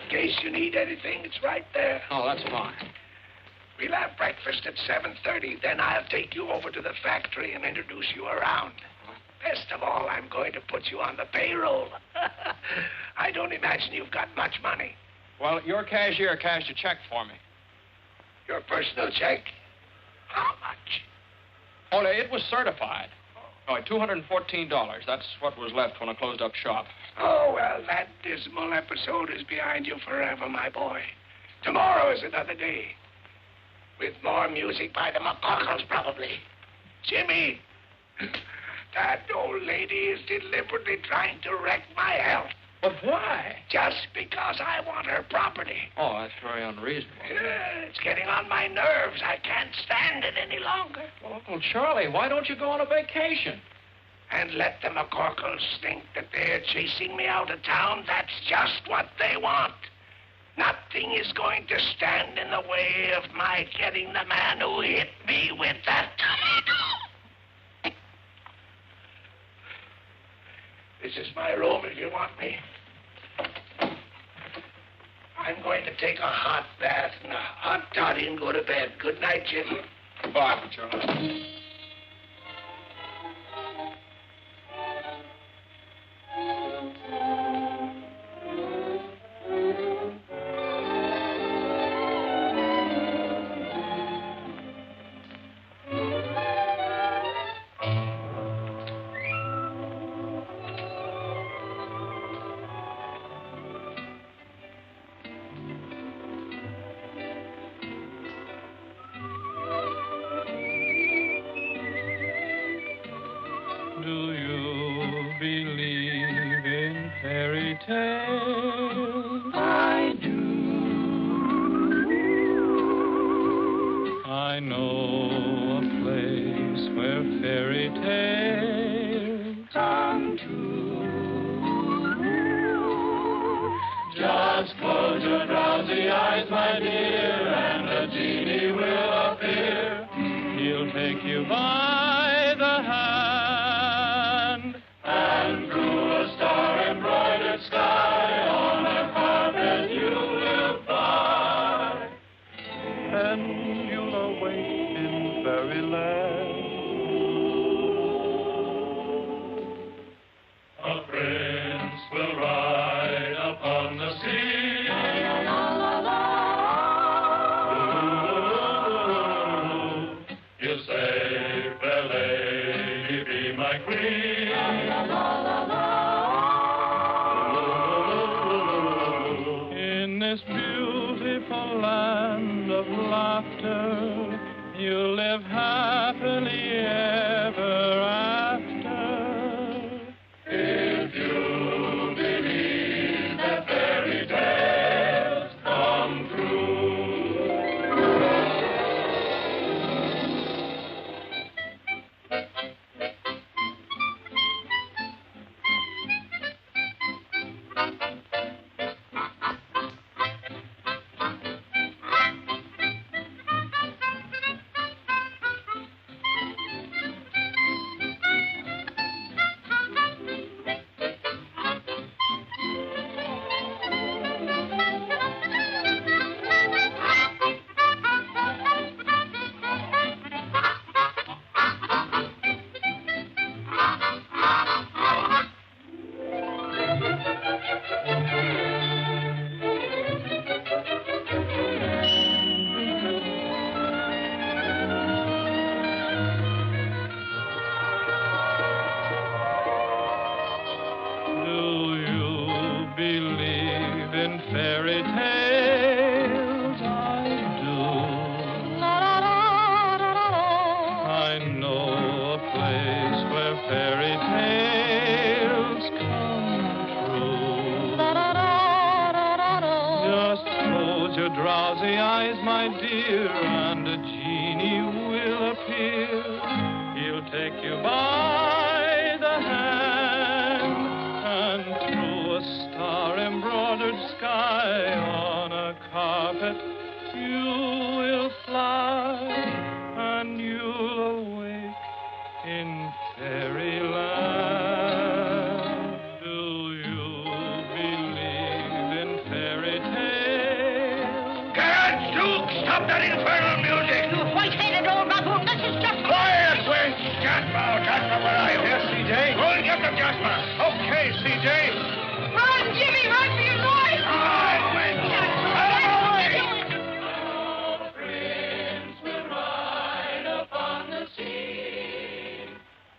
S4: In case you need anything, it's right there.
S5: Oh, that's fine.
S4: We'll have breakfast at 7:30. Then I'll take you over to the factory and introduce you around. Best of all, I'm going to put you on the payroll. I don't imagine you've got much money.
S5: Well, your cashier cashed a check for me.
S4: Your personal check? How much?
S5: Oh, it was certified. Oh, $214. That's what was left when I closed up shop.
S4: Oh, well, that dismal episode is behind you forever, my boy. Tomorrow is another day. With more music by the McCockles, probably. Jimmy, that old lady is deliberately trying to wreck my health.
S5: But why?
S4: Just because I want her property.
S5: Oh, that's very unreasonable.
S4: Yeah, it's getting on my nerves. I can't stand it any longer.
S5: Well, Uncle Charlie, why don't you go on a vacation?
S4: And let the McCorkles think that they're chasing me out of town. That's just what they want. Nothing is going to stand in the way of my getting the man who hit me with that tomato. This is my room if you want me. I'm going to take a hot bath and a hot toddy and go to bed. Good night, Jim.
S5: Goodbye, Uncle Charlie.
S8: Do you believe in fairy tales?
S12: I do.
S8: I know a place where fairy tales
S12: Come true.
S8: Just close your drowsy eyes, my dear, and a genie will appear. He'll take you by the hand, and through a star-embroidered sky on a carpet you will fly, and you'll awake in fairyland. A prince will ride upon the sea. He'll say, fair lady, be my queen. In this beautiful joyful land of laughter. You'll live happily ever after. If you believe that fairy tales come true. Fairy tales, I do. I know a place where fairy tales come true. Just close your drowsy eyes, my dear, and a genie will appear. He'll take you by the hand and through a star-embroidered sky on a carpet you will fly, and you'll awake in fairyland. Do you believe in fairy tales?
S14: Gadzooks! Stop that infernal music!
S3: You white-headed old baboon, this is just...
S14: Quiet! Where's Jasper? Jasper, where are you?
S7: Yes, C.J.?
S14: Go and get them, Jasper.
S7: Okay, C.J.
S3: Run, Jimmy, run for your life!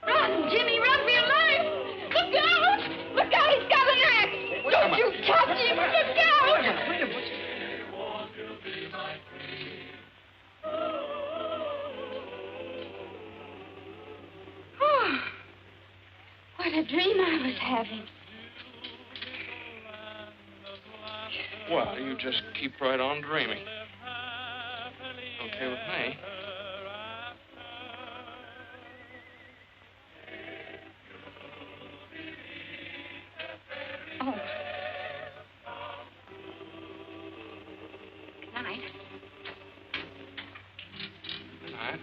S3: Run, Jimmy, run for your life! Look out! Look out, he's got an axe! Don't you touch him! Look out!
S7: Wait a minute.
S2: Oh, what a dream I was having.
S5: Well, you just keep right on dreaming. Okay with me.
S2: Oh. Good night.
S5: Good night.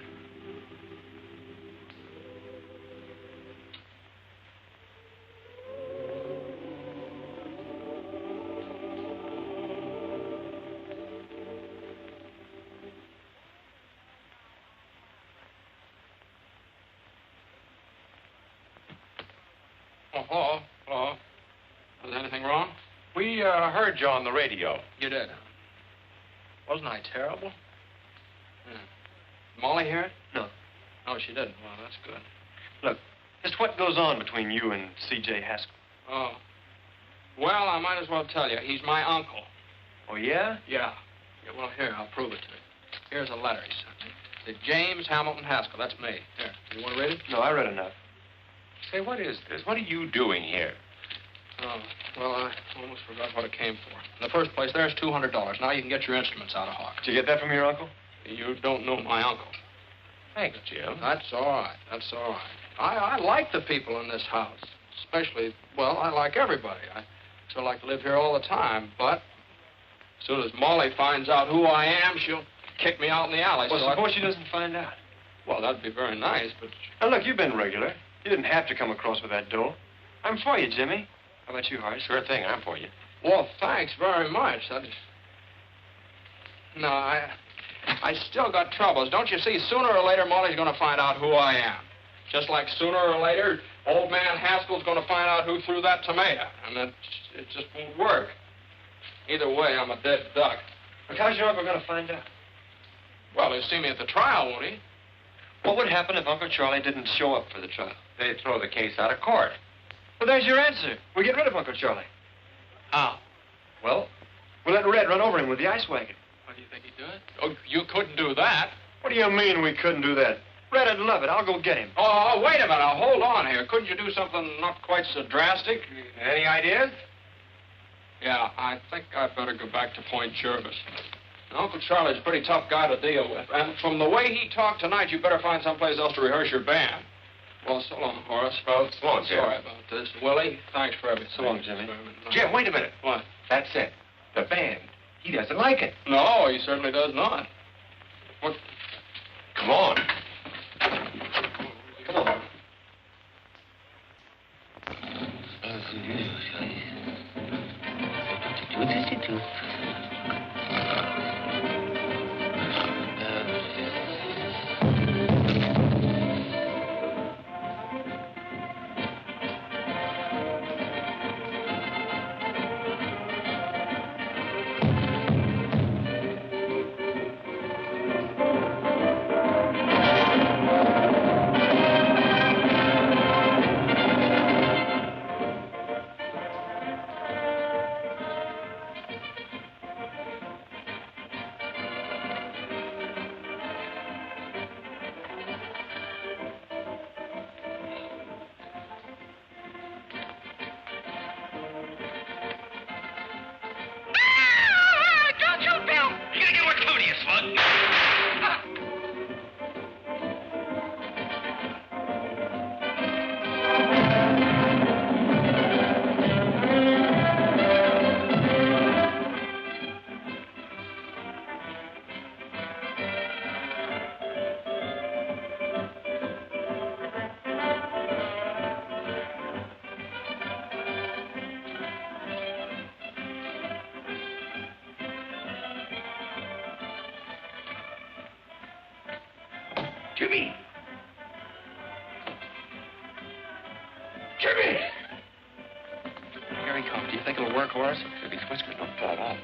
S5: Oh, hello. Hello. Was anything wrong?
S11: We heard you on the radio.
S5: You did. Wasn't I terrible? Yeah. Molly hear it?
S16: No.
S5: Oh, she didn't. Well, that's good.
S16: Look, just what goes on between you and C.J. Haskell?
S5: Oh. Well, I might as well tell you. He's my uncle.
S16: Oh, yeah?
S5: Yeah. Well, here, I'll prove it to you. Here's a letter he sent me. To James Hamilton Haskell. That's me. Here. You want to read it?
S16: No, I read enough.
S11: Say, what is this? What are you doing here?
S5: Oh, well, I almost forgot what it came for. In the first place, there's $200. Now you can get your instruments out of Hawk.
S16: Did you get that from your uncle?
S5: You don't know my uncle.
S11: Thanks, Jim.
S5: That's all right. That's all right. I like the people in this house. Especially, well, I like everybody. I still like to live here all the time. But as soon as Molly finds out who I am, she'll kick me out in the alley.
S16: Well,
S5: so
S16: suppose she doesn't find out.
S5: Well, that'd be very nice, but...
S16: Now, look, you've been regular. You didn't have to come across with that dough. I'm for you, Jimmy. How about you, Horace?
S11: Sure thing, I'm for you.
S5: Well, thanks very much. No, I still got troubles. Don't you see, sooner or later, Molly's going to find out who I am. Just like sooner or later, old man Haskell's going to find out who threw that tomato. And it just won't work. Either way, I'm a dead duck.
S16: But how's your uncle going to find out?
S5: Well, he'll see me at the trial, won't he?
S16: What would happen if Uncle Charlie didn't show up for the trial?
S11: They'd throw the case out of court.
S16: Well, there's your answer. We get rid of Uncle Charlie.
S5: How?
S16: Well, we'll let Red run over him with the ice wagon.
S5: Why do you think he'd do it? Oh, you couldn't do that.
S16: What do you mean we couldn't do that? Red'd love it. I'll go get him.
S5: Oh, wait a minute. Now, hold on here. Couldn't you do something not quite so drastic?
S14: Any ideas?
S5: Yeah, I think I'd better go back to Point Jervis. Uncle Charlie's a pretty tough guy to deal with. And from the way he talked tonight, you better find someplace else to rehearse your band. Well, so long, Horace.
S14: Well, so long, Jim.
S5: Sorry about this. Willie, thanks for everything.
S16: So long, Jimmy.
S14: Jim, wait a minute.
S5: What?
S14: That's it. The band. He doesn't like it.
S5: No, he certainly does not. What?
S14: Come on. Come on. Jimmy! Jimmy!
S5: Here he comes. Do you think it'll work, Horace?
S14: If his whiskers don't fall off.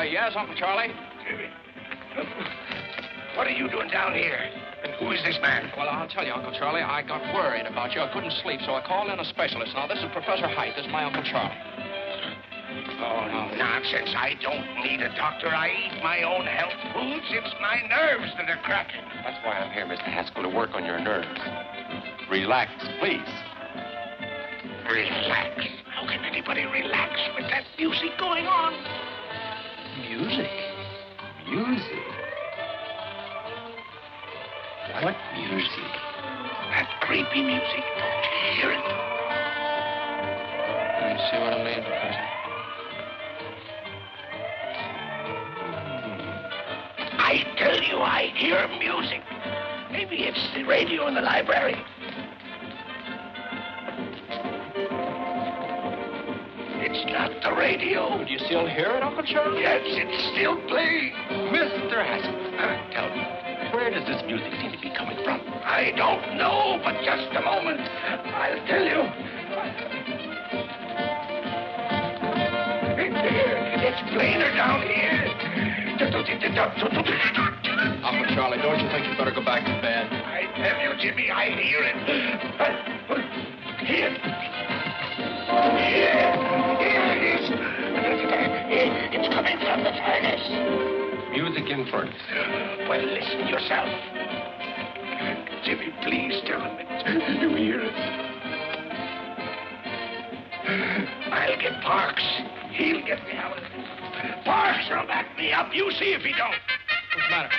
S5: Yes, Uncle Charlie?
S14: Jimmy. What are you doing down here? And who is this man?
S5: Well, I'll tell you, Uncle Charlie, I got worried about you. I couldn't sleep, so I called in a specialist. Now, this is Professor Height. This is my Uncle Charlie.
S14: Oh, nonsense. I don't need a doctor. I eat my own health foods. It's my nerves that are cracking.
S17: That's why I'm here, Mr. Haskell, to work on your nerves. Relax, please.
S14: Relax. How can anybody relax with that music going on?
S17: Music? Music? What music?
S14: That creepy music. Don't you hear it?
S5: You see what I mean, Professor?
S14: I tell you, I hear music. Maybe it's the radio in the library. It's not the radio.
S5: Do you still hear it, Uncle Charlie?
S14: Yes, it's still playing.
S17: Mr. Haskell, tell me, where does this music seem to be coming from?
S14: I don't know, but just a moment. I'll tell you. It's plainer down here.
S5: Uncle Charlie, don't you think you better go back to bed?
S14: I tell you, Jimmy, I hear it. Here. Here it is. It's coming from the furnace.
S17: Music in furnace.
S14: Well, listen yourself. Jimmy, please tell him it. You hear it. I'll get Parks. He'll get me out of this. Parks will back me up. You see if he don't.
S5: What's the matter?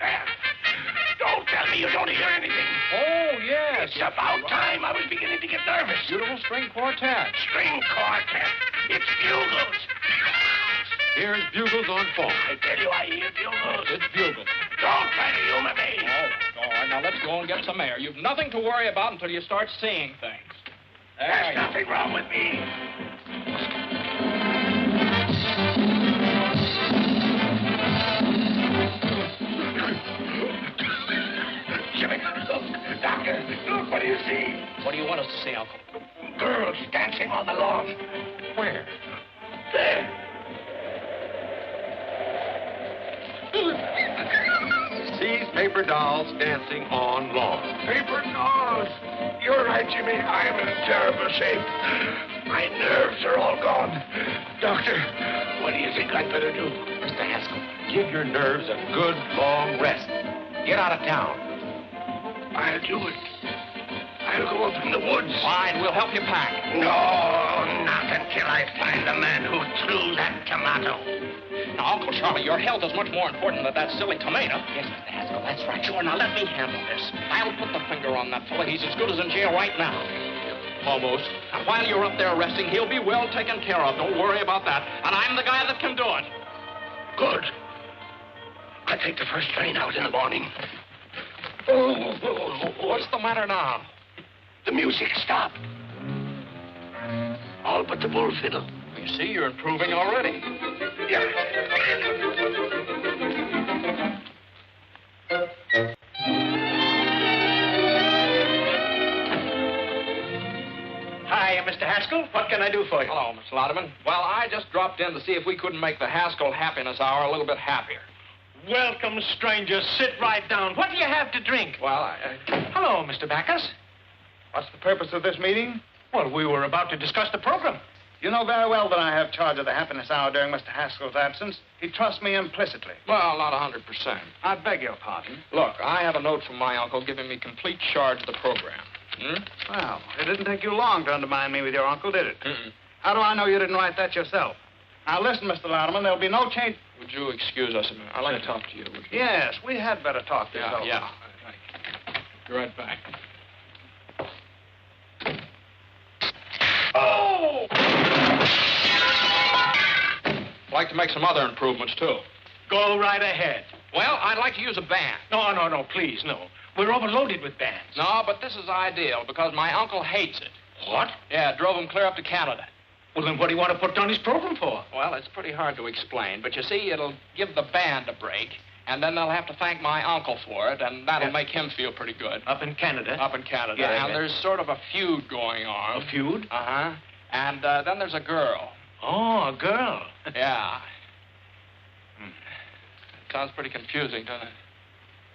S14: There. Don't tell me you don't hear anything.
S5: Oh, yes.
S14: It's about time. I was beginning to get nervous.
S5: Beautiful string quartet.
S14: String quartet. It's bugles.
S5: Here's bugles on phone.
S14: I tell you, I hear bugles.
S5: It's bugles.
S14: Don't try to humor me.
S5: All right, now let's go and get some air. You've nothing to worry about until you start seeing things.
S14: There's nothing wrong with me. Jimmy, look, Doctor, look, what do you see?
S5: What do you want us to see, Uncle?
S14: Girls dancing on the lawn.
S17: Where?
S14: There.
S17: Sees paper dolls dancing on lawn.
S14: Paper dolls. You're right, Jimmy. I'm in terrible shape.
S4: My nerves are all gone. Doctor, what do you think I'd better do?
S14: Mr. Haskell, give your nerves a good, long rest. Get out of town.
S4: I'll do it. I'll go up in the woods.
S14: Fine, we'll help you pack.
S4: No, not until I find the man who threw that tomato.
S6: Now, Uncle Charlie, your health is much more important than that silly tomato.
S14: Yes, Mr. Haskell, that's right.
S6: Sure, now let me handle this. I'll put the finger on that fella. He's as good as in jail right now. Almost. And while you're up there resting, he'll be well taken care of. Don't worry about that. And I'm the guy that can do it.
S4: Good. I'll take the first train out in the morning.
S6: What's the matter now?
S4: The music stopped. All but the bull fiddle.
S6: You see, you're improving already.
S4: Yeah.
S15: Hi, Mr. Haskell. What can I do for you?
S5: Hello, Mr. Lauderman. Well, I just dropped in to see if we couldn't make the Haskell Happiness Hour a little bit happier.
S15: Welcome, stranger. Sit right down. What do you have to drink?
S5: Well,
S15: Hello, Mr. Backus.
S7: What's the purpose of this meeting?
S15: Well, we were about to discuss the program.
S7: You know very well that I have charge of the happiness hour during Mr. Haskell's absence. He trusts me implicitly.
S5: Well, not 100%.
S7: I beg your pardon.
S5: Look, I have a note from my uncle giving me complete charge of the program.
S7: Well, it didn't take you long to undermine me with your uncle, did it?
S5: Mm-mm.
S7: How do I know you didn't write that yourself? Now, listen, Mr. Louderman, there'll be no change.
S5: Would you excuse us a minute? I'd like to talk to you. Would you?
S7: Yes, we had better talk this over.
S5: Yeah. Be right back.
S7: Oh!
S5: I'd like to make some other improvements, too.
S15: Go right ahead.
S5: Well, I'd like to use a band.
S15: No, please, no. We're overloaded with bands.
S5: No, but this is ideal because my uncle hates it.
S15: What?
S5: Yeah, it drove him clear up to Canada.
S15: Well, then what do you want to put down his program for?
S5: Well, it's pretty hard to explain, but you see, it'll give the band a break, and then they'll have to thank my uncle for it, and that'll make him feel pretty good.
S15: Up in Canada?
S5: Up in Canada.
S15: Yeah,
S5: and there's sort of a feud going on.
S15: A feud?
S5: Uh-huh. And then there's a girl.
S15: Oh, a girl.
S5: Yeah. Sounds pretty confusing, doesn't it?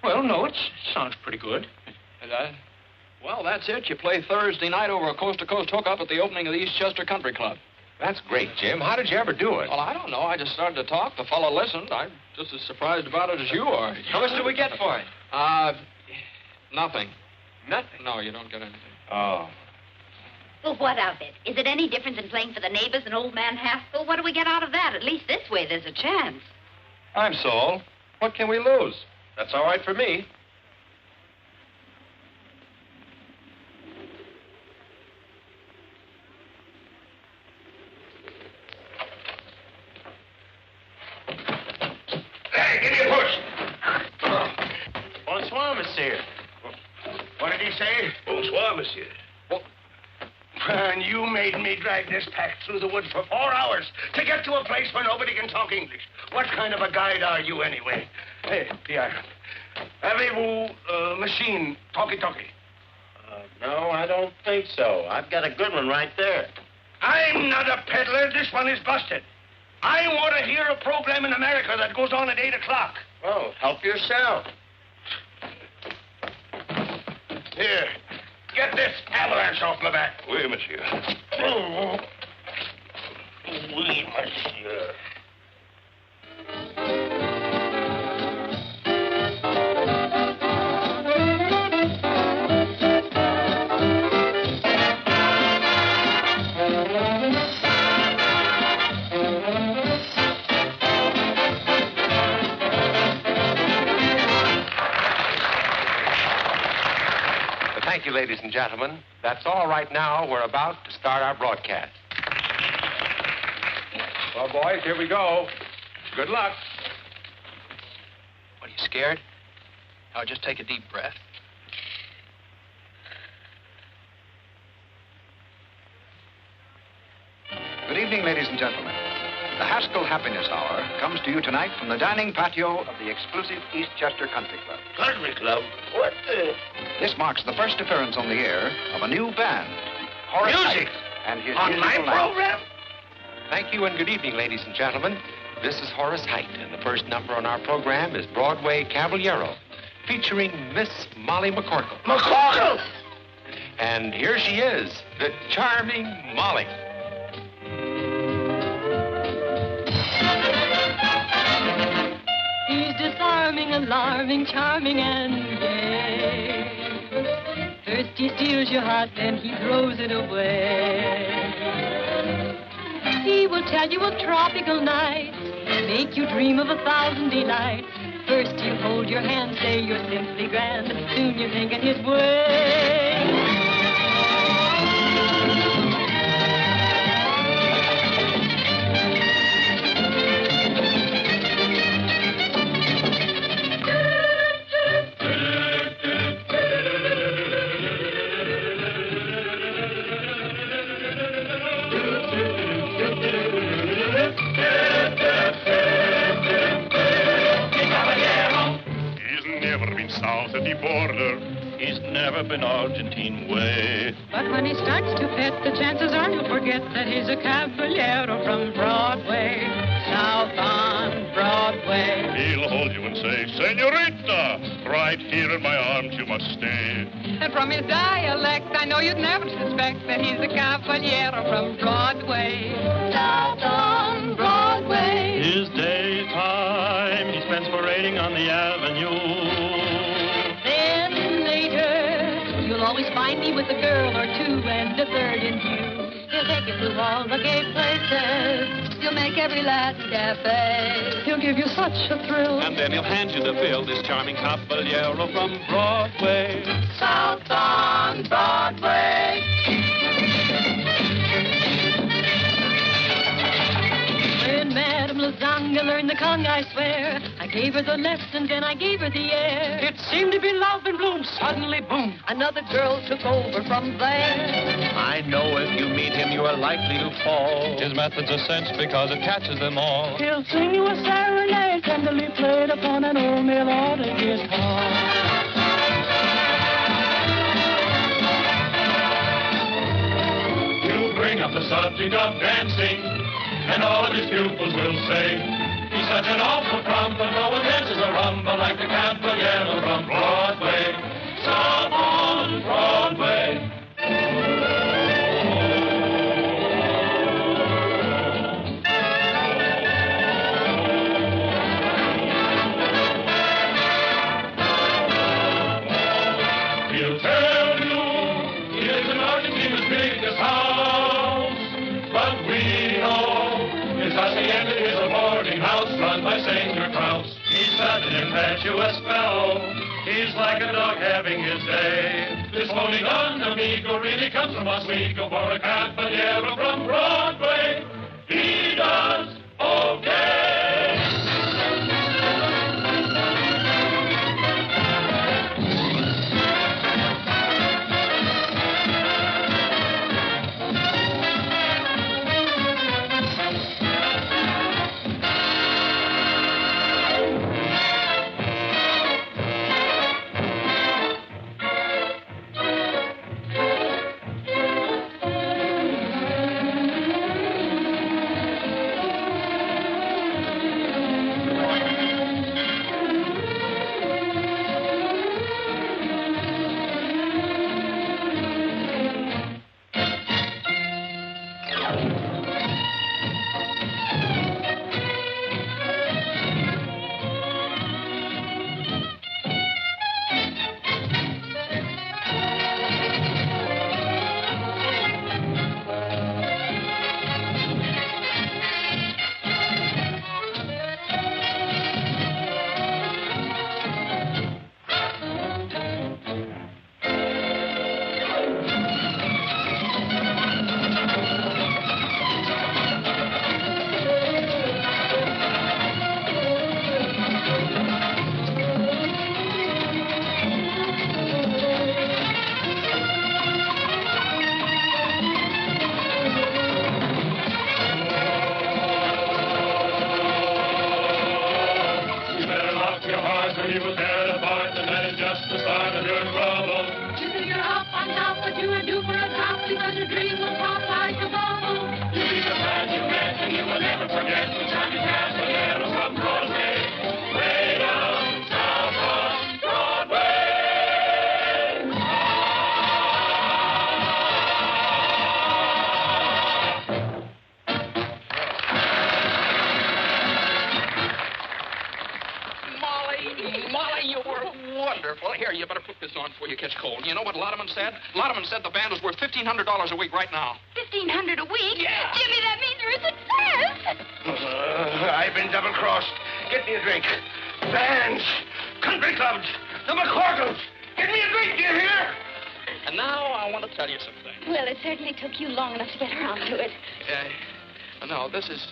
S15: Well, no, it sounds pretty good.
S5: Is that? Well, that's it. You play Thursday night over a coast-to-coast hookup at the opening of the Eastchester Country Club.
S14: That's great, Jim. How did you ever do it?
S5: Well, I don't know. I just started to talk. The fellow listened. I'm just as surprised about it as you are.
S14: How much do we get for it?
S5: Nothing.
S14: Nothing?
S5: No, you don't get anything.
S14: Oh.
S2: Well, what of it? Is it any different than playing for the neighbors and old man Haskell? What do we get out of that? At least this way there's a chance.
S16: I'm Saul. What can we lose? That's all right for me.
S4: Hey, give me a push.
S15: Bonsoir, monsieur.
S4: What did he say? Bonsoir, monsieur. And you made me drag this pack through the woods for 4 hours to get to a place where nobody can talk English. What kind of a guide are you, anyway? Hey, Pierre. Avez-vous machine talkie-talkie?
S17: No, I don't think so. I've got a good one right there.
S4: I'm not a peddler. This one is busted. I want to hear a program in America that goes on at 8 o'clock.
S17: Oh, help yourself.
S4: Here. Get this avalanche off my back.
S14: Oui, monsieur.
S4: Oh. Oui, monsieur.
S14: Thank you, ladies and gentlemen. That's all right now. We're about to start our broadcast.
S5: Well, boys, here we go. Good luck.
S6: What, are you scared? Now, just take a deep breath.
S18: Good evening, ladies and gentlemen. The Haskell Happiness Hour comes to you tonight from the dining patio of the exclusive Eastchester Country Club.
S4: Country Club? What the...
S18: This marks the first appearance on the air of a new band. Horace
S4: Music?
S18: Height and his
S4: On my
S18: musical night.
S4: program?
S14: Thank you and good evening, ladies and gentlemen. This is Horace Height, and the first number on our program is Broadway Caballero, featuring Miss Molly McCorkle.
S4: McCorkle?
S14: And here she is, the charming Molly.
S12: alarming, charming, and gay. First he steals your heart, then he throws it away. He will tell you of tropical nights, make you dream of 1,000 delights. First you hold your hand, say you're simply grand, soon you're thinking his way.
S8: South of the border, he's never been Argentine way.
S12: But when he starts to pet, the chances are you'll forget that he's a caballero from Broadway, south on Broadway.
S8: He'll hold you and say, Senorita, right here in my arms you must stay.
S12: And from his dialect, I know you'd never suspect that he's a caballero from Broadway, south on Broadway.
S8: His daytime he spends parading on the avenue.
S12: You'll always find me with a girl or two and a third in view. He'll take you through all the gay places. He'll make every Latin cafe. He'll give you such a thrill.
S8: And then he'll hand you the bill, this charming caballero from Broadway.
S12: South on Broadway. When Madame Lasagna learned the conga, I swear, I gave her the lesson, then I gave her the air.
S10: It seemed to be love in bloom. Suddenly, boom,
S12: another girl took over from there.
S17: I know if you meet him, you are likely to fall.
S8: His method's a cinch because it catches them all.
S10: He'll sing you a serenade, tenderly played upon an old mail order guitar.
S8: You bring up the subject of dancing, and all of his pupils will say, he's such an awful trump, but no one dances a rumba like the caballero from Broadway. South on Broadway. He'll tell you he lives in Argentina's biggest house, but we know his hacienda is a boarding house run by Senor Kraus. He's such an impetuous fellow, he's like a dog having his day. This holding on amigo really comes from Oswego for a caballero from Broadway. He does okay.
S6: wonderful. Here, you better put this on before you catch cold. You know what Lauderman said? Lauderman said the band was worth $1,500 a week right now.
S2: $1,500 a week?
S6: Yeah.
S2: Jimmy, that means you're a success.
S4: I've been double-crossed. Get me a drink. Bands, country clubs, the McCorkles. Get me a drink, do you hear?
S6: And now I want to tell you something.
S2: Well, it certainly took you long enough to get around to it.
S6: No, this is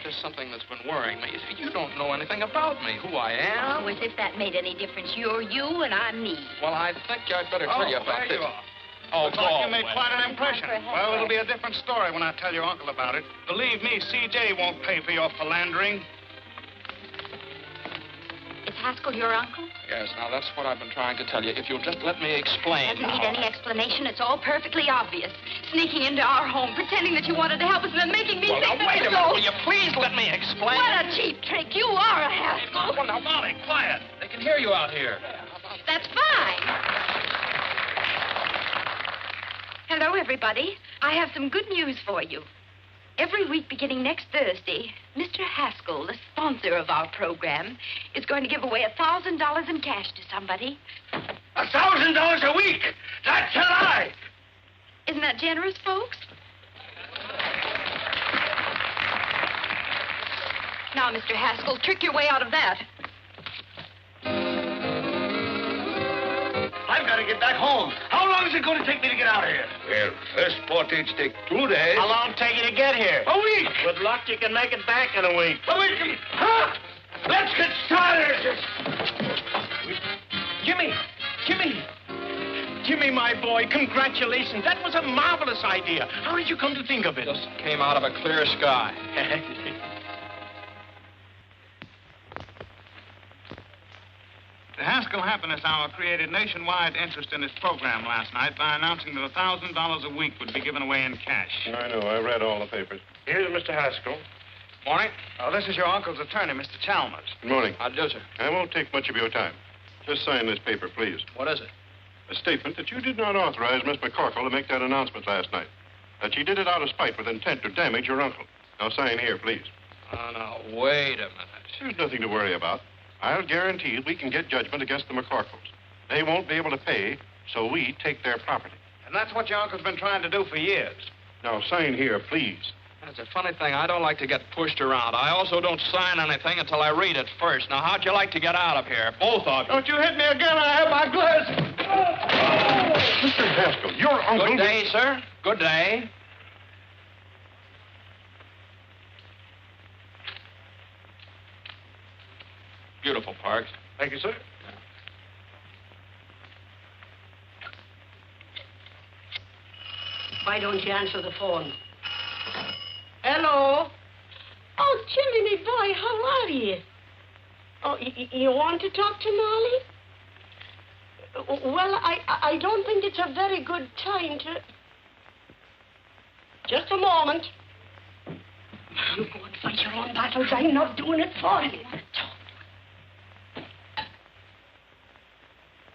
S6: just something that's been worrying me. You don't know anything about me, who I am.
S2: Oh, as if that made any difference. You're you and I'm me.
S6: Well, I think I'd better tell you about this.
S7: Oh,
S6: Paul,
S7: you made quite an impression. Well, it'll be a different story when I tell your uncle about it. Believe me, C.J. won't pay for your philandering.
S2: Is Haskell your uncle?
S6: Yes, now that's what I've been trying to tell you. If you'll just let me explain.
S2: Doesn't need any explanation. It's all perfectly obvious. Sneaking into our home, pretending that you wanted to help us, and then making me
S6: Well,
S2: think
S6: now,
S2: that
S6: wait a
S2: so...
S6: minute. Will you please let me explain?
S2: What a cheap trick. You are a Haskell.
S6: Well, now, Molly, quiet. They can hear you out here.
S2: That's fine. Hello, everybody. I have some good news for you. Every week beginning next Thursday, Mr. Haskell, the sponsor of our program, is going to give away $1,000 in cash to somebody.
S4: $1,000 a week? That's a lie!
S2: Isn't that generous, folks? Now, Mr. Haskell, trick your way out of that.
S4: I've got to get back home. How long is it going to take me to get out of here?
S14: Well, first portage take 2 days.
S15: How long take you to get here?
S4: A week.
S15: Good luck, you can make it back in a week.
S4: A week? Huh? Let's get started.
S15: Jimmy, my boy, congratulations. That was a marvelous idea. How did you come to think of it?
S6: Just came out of a clear sky.
S7: The Haskell Happiness Hour created nationwide interest in its program last night by announcing that $1,000 a week would be given away in cash.
S16: I know. I read all the papers. Here's Mr. Haskell.
S6: Morning.
S7: This is your uncle's attorney, Mr. Chalmers.
S16: Good morning.
S6: How do, sir?
S16: I won't take much of your time. Just sign this paper, please.
S6: What is it?
S16: A statement that you did not authorize Miss McCorkle to make that announcement last night. That she did it out of spite with intent to damage your uncle. Now sign here, please.
S6: Now, wait a minute.
S16: There's nothing to worry about. I'll guarantee we can get judgment against the McCorkles. They won't be able to pay, so we take their property.
S7: And that's what your uncle's been trying to do for years.
S16: Now sign here, please.
S6: That's a funny thing. I don't like to get pushed around. I also don't sign anything until I read it first. Now, how'd you like to get out of here? Both of you.
S7: Don't you hit me again. I have my glasses.
S16: Mr. Haskell, your uncle...
S6: Good day, sir. Good day. Beautiful, Parks.
S16: Thank you, sir.
S3: Why don't you answer the phone? Hello? Oh, Jimmy, me boy, how are you? Oh, you want to talk to Molly? Well, I don't think it's a very good time to... Just a moment. You go and fight your own battles. I'm not doing it for you.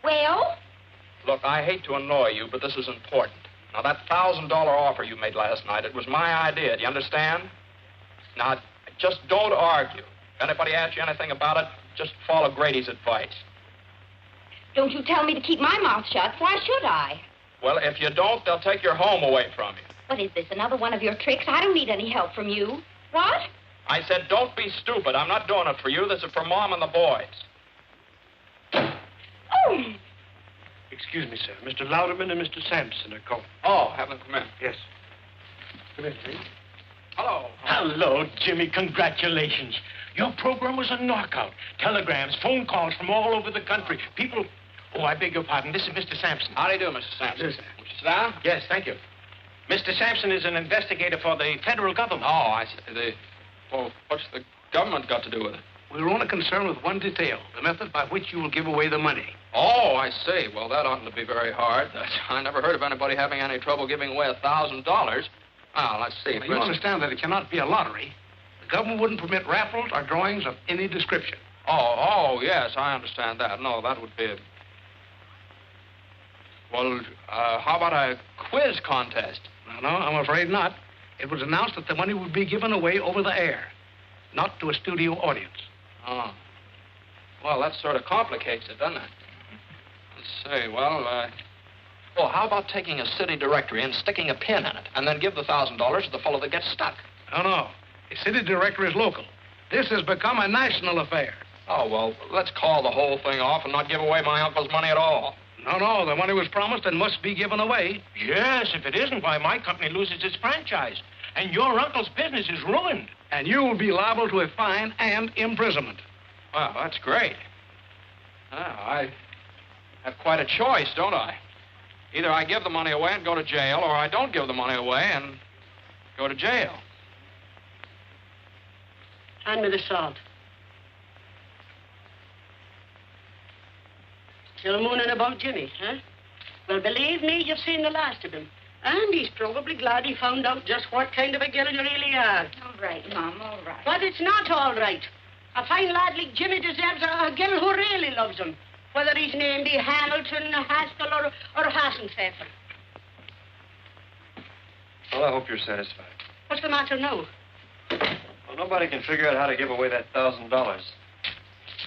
S2: Well?
S6: Look, I hate to annoy you, but this is important. Now, that $1,000 offer you made last night, it was my idea. Do you understand? Now, just don't argue. If anybody asks you anything about it, just follow Grady's advice.
S2: Don't you tell me to keep my mouth shut. Why should I?
S6: Well, if you don't, they'll take your home away from you.
S2: What is this, another one of your tricks? I don't need any help from you. What?
S6: I said, don't be stupid. I'm not doing it for you. This is for Mom and the boys.
S2: Oh!
S15: Excuse me, sir. Mr. Louderman and Mr. Sampson are calling.
S6: Oh, have them come in.
S15: Yes. Come in, please.
S6: Hello.
S15: Hello, Jimmy. Congratulations. Your program was a knockout. Telegrams, phone calls from all over the country. People... Oh, I beg your pardon. This is Mr. Sampson.
S6: How do you do, Mr. Sampson?
S15: Yes, sir.
S6: Will you sit down?
S15: Yes, thank you. Mr. Sampson is an investigator for the federal government.
S6: Oh, I see. Well, what's the government got to do with it?
S15: We're only concerned with one detail, the method by which you will give away the money.
S6: Oh, I see. Well, that oughtn't to be very hard. I never heard of anybody having any trouble giving away $1,000. Now, let's see.
S15: Now, you understand that it cannot be a lottery. The government wouldn't permit raffles or drawings of any description.
S6: Oh, yes, I understand that. No, that would be... Well, how about a quiz contest?
S15: No, I'm afraid not. It was announced that the money would be given away over the air, not to a studio audience.
S6: Oh. Well, that sort of complicates it, doesn't it? Let's see, well, how about taking a city directory and sticking a pin in it, and then give the $1,000 to the fellow that gets stuck?
S19: No. The city directory is local. This has become a national affair.
S6: Oh, well, let's call the whole thing off and not give away my uncle's money at all.
S19: No, the money was promised and must be given away.
S15: Yes, if it isn't, why, my company loses its franchise. And your uncle's business is ruined.
S19: And you will be liable to a fine and imprisonment.
S6: Well, that's great. I have quite a choice, don't I? Either I give the money away and go to jail, or I don't give the money away and go to jail.
S3: Hand me the salt. Still mooning about Jimmy, huh? Well, believe me, you've seen the last of him. And he's probably glad he found out just what kind of a girl you really are.
S2: All right, Mom, all right.
S3: But it's not all right. A fine lad like Jimmy deserves a girl who really loves him. Whether he's named Hamilton, Haskell, or Hassenpfeffer.
S11: Well, I hope you're satisfied.
S3: What's the matter now?
S11: Well, nobody can figure out how to give away that $1,000.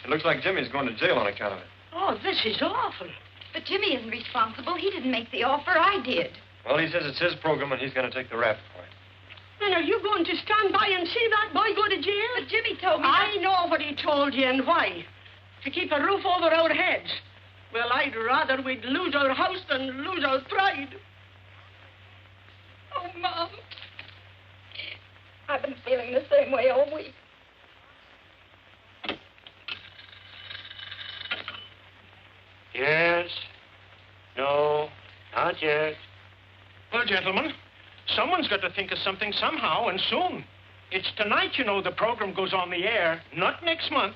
S11: It looks like Jimmy's going to jail on account of it.
S3: Oh, this is awful.
S2: But Jimmy isn't responsible. He didn't make the offer. I did.
S11: Well, he says it's his program and he's going to take the rap for it.
S3: Then are you going to stand by and see that boy go to jail?
S2: But Jimmy told me...
S3: I know what he told you and why. To keep a roof over our heads. Well, I'd rather we'd lose our house than lose our pride.
S2: Oh, Mom. I've been feeling the same way all week.
S15: Yes. No. Not yet. Well, gentlemen, someone's got to think of something somehow, and soon. It's tonight, you know, the program goes on the air, not next month.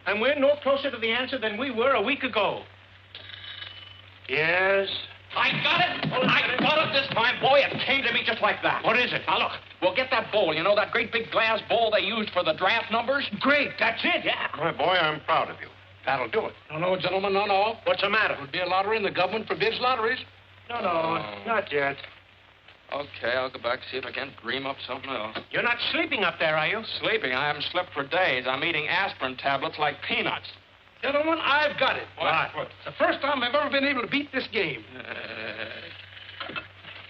S15: And we're no closer to the answer than we were a week ago. Yes.
S6: I got it! I got it this time. Boy, it came to me just like that.
S15: What is it?
S6: Now, look, we'll get that bowl. You know, that great big glass bowl they used for the draft numbers?
S15: Great, that's it.
S6: Yeah.
S16: My boy, I'm proud of you. That'll do it.
S19: No, gentlemen, no.
S15: What's the matter?
S19: It would be a lottery, and the government forbids lotteries.
S15: No, not yet.
S6: Okay, I'll go back, see if I can't dream up something else.
S15: You're not sleeping up there, are you?
S6: Sleeping? I haven't slept for days. I'm eating aspirin tablets like peanuts.
S19: Gentlemen, I've got it.
S6: What?
S19: It's the first time I've ever been able to beat this game.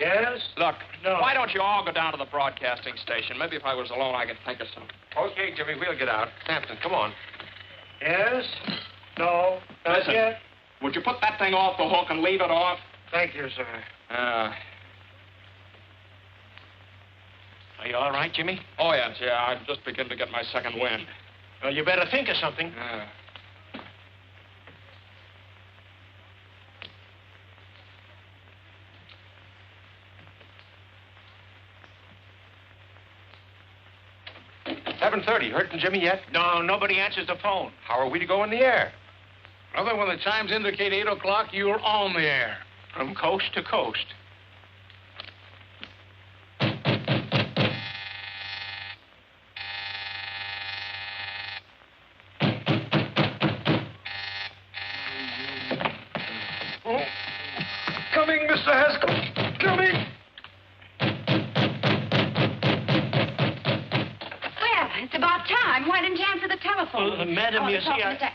S15: Yes?
S6: Look,
S15: No.
S6: why don't you all go down to the broadcasting station? Maybe if I was alone, I could think of something.
S11: Okay, Jimmy, we'll get out. Sampson, come on.
S15: Yes? No, not
S6: Listen,
S15: yet.
S6: would you put that thing off the hook and leave it off?
S15: Thank you, sir. Are you all right, Jimmy?
S6: Oh, yes, yeah. I'm just beginning to get my second wind.
S15: Well, you better think of something.
S11: $7:30. Heard from Jimmy yet?
S15: No, nobody answers the phone.
S11: How are we to go in the air?
S19: Brother, when the chimes indicate 8 o'clock, you're on the air.
S15: From coast to coast.
S19: Oh. Coming, Mr. Haskell. Coming.
S2: Well, it's about time. Why didn't you answer the telephone?
S15: Madam,
S2: Oh,
S15: you
S2: the
S15: see,
S2: telephone is that-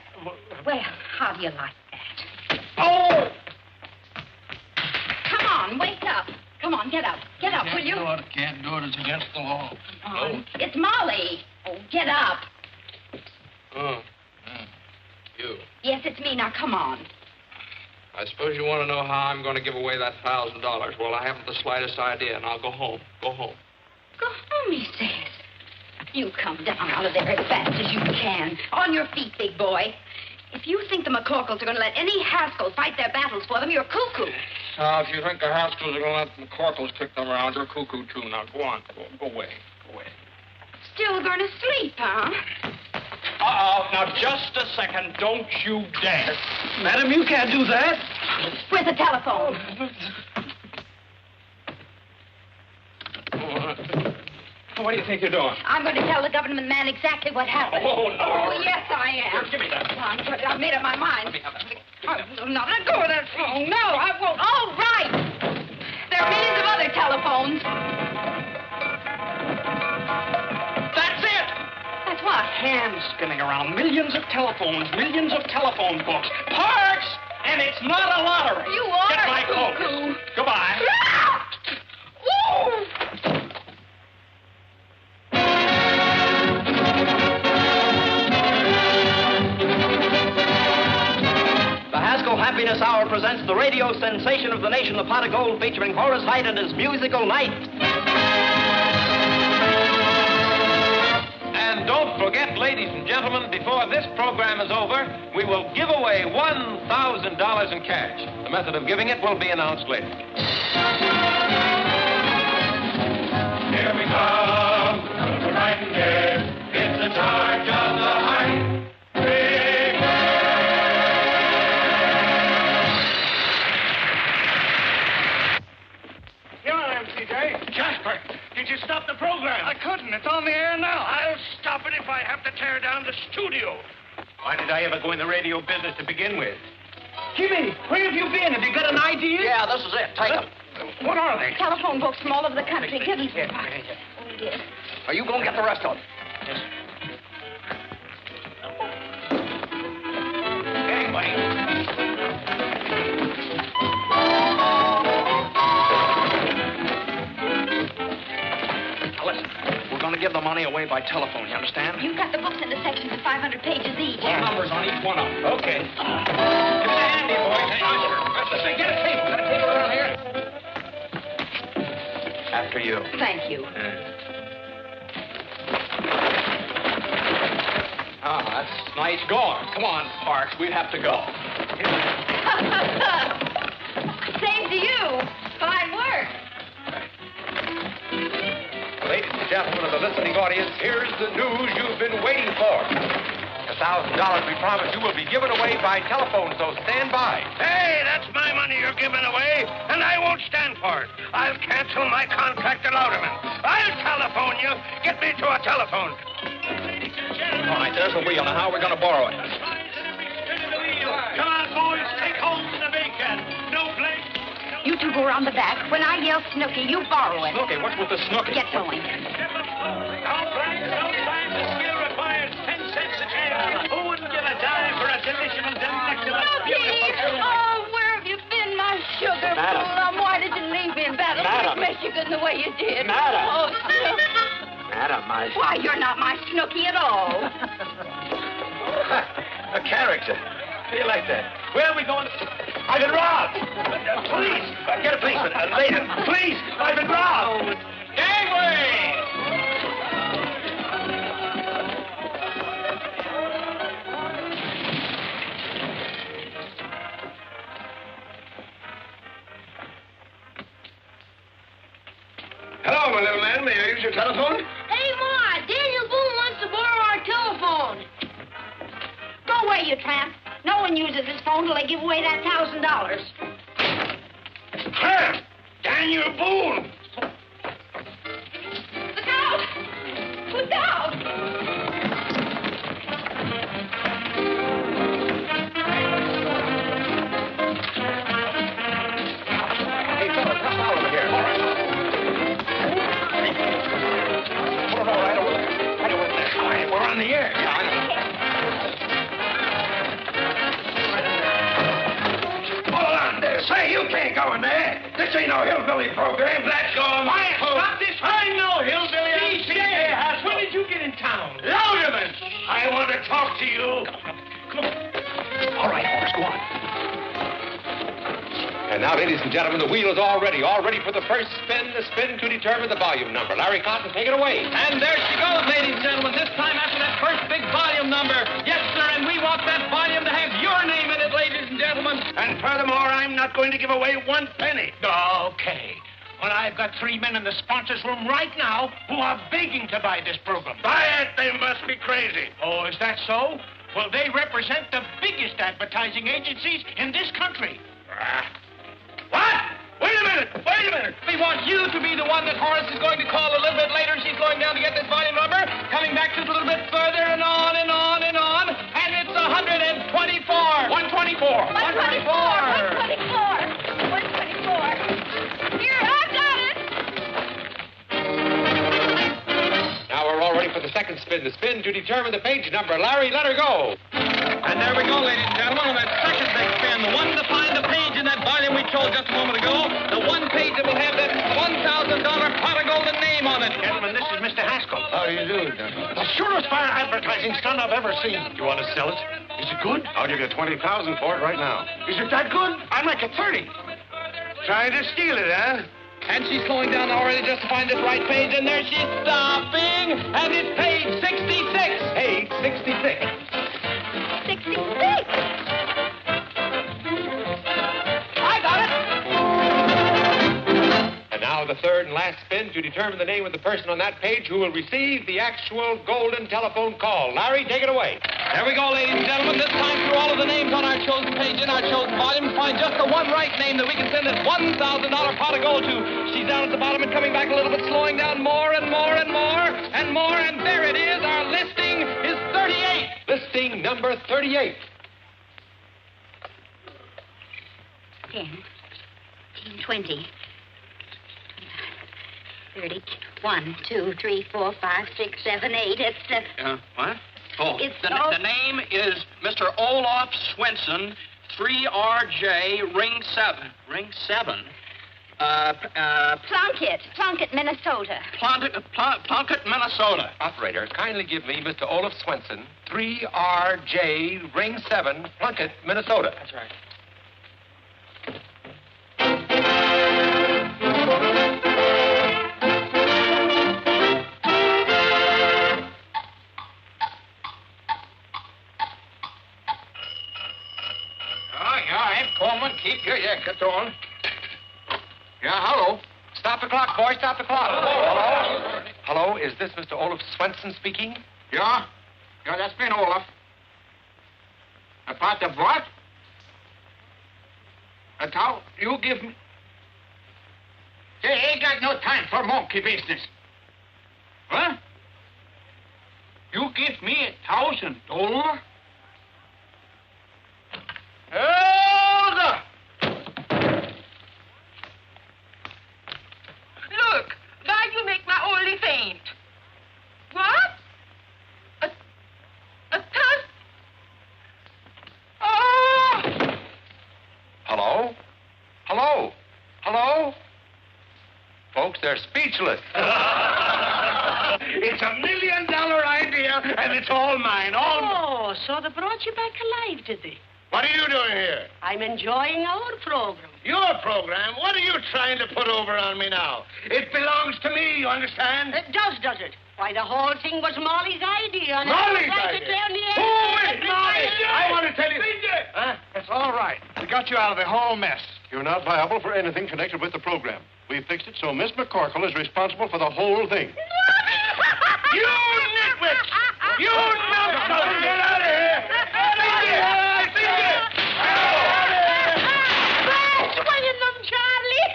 S2: Well, how do you like that?
S15: Oh!
S2: Come on, wake up. Come on, get up. Get up, will you?
S5: Can't do it. It's against the law.
S2: Come on. It's Molly. Oh, get up.
S6: You.
S2: Yes, it's me. Now, come on.
S6: I suppose you want to know how I'm going to give away that $1,000. Well, I haven't the slightest idea, and I'll go home. Go home.
S2: Go home, he says. You come down out of there as fast as you can. On your feet, big boy. If you think the McCorkles are going to let any Haskell fight their battles for them, you're cuckoo.
S6: Now, if you think the Haskells are going to let the McCorkles kick them around, you're cuckoo, too. Now, go on. Go away. Go away.
S2: Still going to sleep, huh?
S6: Uh-oh. Now, just a second. Don't you dare.
S19: Madam, you can't do that.
S2: Where's the telephone?
S6: What do you think you're doing?
S2: I'm going to tell the government man exactly what happened.
S6: Oh, no.
S2: Oh, yes, I am.
S6: Here, give me that.
S2: I've made up my mind.
S6: Let me have that.
S2: I'm not going to go with that phone. No, I won't. All right. There are millions of other telephones.
S6: That's it.
S2: That's what?
S6: Hands spinning around. Millions of telephones. Millions of telephone books. Parks!
S1: And it's not a lottery.
S2: You are
S1: Get my
S2: a
S1: coat.
S2: cuckoo.
S1: Goodbye.
S2: Ooh.
S20: The Haskell Happiness Hour presents the radio sensation of the nation, the Pot of Gold, featuring Horace Heidt and his musical night.
S11: And don't forget, ladies and gentlemen, before this program is over, we will give away $1,000 in cash. The method of giving it will be announced later.
S8: Here we come, we're right and dead. It's the charge of the Height.
S15: Here I am, CJ. Jasper, did you stop the program? I couldn't. It's on the air now. I'll stop it if I have to tear down the studio.
S11: Why did I ever go in the radio business to begin with?
S15: Jimmy, where have you been? Have you got an idea?
S20: Yeah, this is it. Take them.
S15: What are they?
S2: Telephone books from all over the country. Give them here. Oh, dear.
S20: Are you going to get the rest of them?
S11: Yes. Anyway.
S20: Now listen, we're going to give the money away by telephone, you understand?
S2: You've got the books in the sections of 500 pages each.
S20: Put numbers on each one of them.
S11: Okay. Give me the handy, boys. Hey, Usher. Usher, get a table. Got a table around here? After you.
S2: Thank you.
S6: Oh, that's nice going. Come on, Parks. We have to go.
S2: Same to you. Fine work.
S11: Ladies and gentlemen of the listening audience, here's the news you've been waiting for. The $1,000 we promised you will be given away by telephone, so stand by.
S15: Hey, that's my money you're giving away, and I won't stand for it. I'll cancel my contract to Louderman. I'll telephone you. Get me to a telephone.
S6: All right, there's the wheel. Now, how are we going to borrow it?
S15: Come on, boys. Take hold of the bacon. No place.
S2: You two go around the back. When I yell Snooky, you borrow it.
S6: Snooky? What's with the Snooky?
S2: Get going.
S15: Sometimes the skill requires 10 cents a chance. Who wouldn't give a dime for a delicious, delectable, beautiful...
S2: Oh, where have you been, my sugar
S6: Madam.
S2: plum? Why did you leave me in Battle
S6: Madam.
S2: Creek, Michigan, the way you did?
S6: Madam.
S2: Oh, Snooky.
S6: Madam,
S2: Why, you're not my Snooky at all.
S11: A character. How do you like that? Where are we going? I've been robbed. Police. Get a policeman. Later. Police. I've been robbed. Gangway.
S14: Hello, my little man. May I use your telephone?
S3: Hey, Ma, Daniel Boone wants to borrow our telephone.
S2: Go away, you tramp. No one uses his phone till they give away that $1,000.
S15: Huh? Daniel Boone.
S2: Look out! Look out!
S11: Hey, fellas, come on over here. All right. Put it all right over there. Right over there. All right, we're on the air. Yeah, I know.
S14: Hold on there. Say, you can't go in there. This ain't no hillbilly program. Let's go.
S15: Quiet! Stop this! I'm no hillbilly. I'm when did you get in town? Louderman! I want to talk to you. Come on.
S6: All right, Horace, go on.
S11: And now, ladies and gentlemen, the wheel is all ready for the first spin, the spin to determine the volume number. Larry Cotton, take it away.
S6: And there she goes, ladies and gentlemen. This time after that first big volume number. Yes, sir, and we want that volume to have your name in it, ladies and gentlemen.
S15: And furthermore, I'm not going to give away 1 penny. Okay. Well, I've got 3 men in the sponsors' room right now who are begging to buy this program. Buy it? They must be crazy. Oh, is that so? Well, they represent the biggest advertising agencies in this country. What? Wait a minute.
S6: We want you to be the one that Horace is going to call a little bit later. She's going down to get this volume number, coming back just a little bit further and on and on and on. And it's 124. 124.
S2: 124. Here, I got it.
S11: Now we're all ready for the second spin. spin. The spin to determine the page number. Larry, let her go.
S6: And there we go, ladies and gentlemen, on that second big spin. The one to find the page in that volume we told just a moment ago. The one page that will have that $1,000 pot of gold name on it.
S15: Gentlemen, this is Mr. Haskell.
S11: How do you do, gentlemen?
S15: The surest fire advertising stunt I've ever seen.
S16: You want to sell it?
S15: Is it good?
S16: I'll give you $20,000 for it right now.
S15: Is it that good? I'd like it 30.
S11: Trying to steal it, huh?
S6: And she's slowing down already just to find this right page, and there she's stopping, and it's page 66.
S11: Page 66.
S3: 66.
S6: I got it.
S11: And now the third and last spin to determine the name of the person on that page who will receive the actual golden telephone call. Larry, take it away.
S6: There we go, ladies and gentlemen. This time through all of the names on our chosen page in our chosen volume to find just the one right name that we can send that $1,000 pot of gold to. She's down at the bottom and coming back a little bit, slowing down more and more and more and more, and there it is. Our listing is 38.
S11: Listing number 38.
S3: 10, 20, 30, 1, 2, 3, 4, 5, 6, 7, 8. It's
S20: What? Oh,
S3: It's
S20: the
S3: all-
S20: name is Mr. Olaf Swenson, 3RJ, Ring 7. Ring 7?
S2: Plunkett, Minnesota.
S20: Plunkett, Minnesota.
S11: Operator, kindly give me Mr. Olaf Swenson, 3RJ, Ring 7, Plunkett, Minnesota.
S20: That's right.
S11: Coleman, keep your get on. Yeah, hello. Stop the clock, boy, stop the clock. Hello? Hello, is this Mr. Olaf Swenson speaking?
S21: Yeah? Yeah, that's been Olaf. About the what? That's how you give me... Say, ain't got no time for monkey business. Huh? You give me $1,000? Hold up!
S3: Look, now you make my only faint. What? A thousand? Oh!
S11: Hello? Hello? Hello? Folks, they're speechless.
S15: It's $1 million idea, and it's all mine. All
S3: Oh, so they brought you back alive, did they?
S15: What are you doing here?
S3: I'm enjoying our program.
S15: Your program? What are you trying to put over on me now? It belongs to me, you understand?
S3: It does it? Why, the whole thing was Molly's idea. And
S15: Molly's
S3: I was
S15: idea?
S3: to tell me
S15: Who is Molly? I want to tell you.
S16: Huh? It's all right. We got you out of the whole mess. You're not liable for anything connected with the program. We fixed it so Miss McCorkle is responsible for the whole thing.
S15: You nitwits! You numbskulls! Get out of here!
S3: Swinging them, Charlie.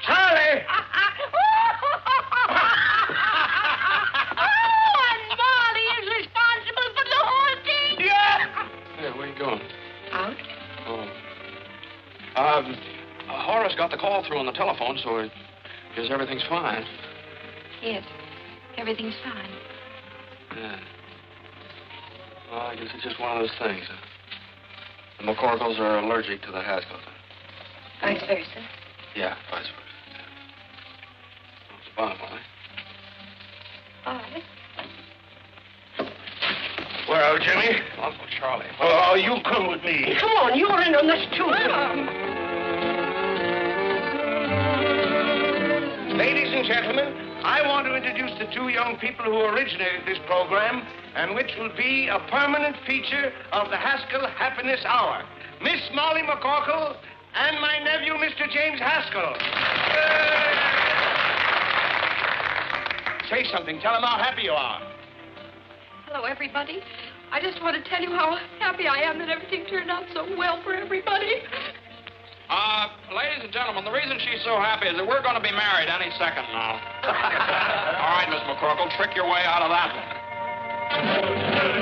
S15: Charlie!
S3: Oh, and Molly is responsible for the whole thing.
S15: Yeah!
S5: Yeah, where you going?
S3: Out?
S5: Oh. Horace got the call through on the telephone, so I guess everything's fine.
S2: Yes, everything's fine.
S5: Yeah. Well, I guess it's just one of those things. The McCorkles are allergic to the Haskells.
S2: Vice versa.
S5: Yeah, vice versa. It's bottom line.
S2: All right.
S15: Well, Jimmy?
S5: Uncle Charlie.
S15: Oh, you come with me.
S3: Come on, you're in on this too.
S15: Ladies and gentlemen, I want to introduce the two young people who originated this program and which will be a permanent feature of the Haskell Happiness Hour. Miss Molly McCorkle and my nephew, Mr. James Haskell. Say something. Tell them how happy you are.
S2: Hello, everybody. I just want to tell you how happy I am that everything turned out so well for everybody.
S6: Ladies and gentlemen, the reason she's so happy is that we're going to be married any second now. All right, Miss McCorkle, trick your way out of that one.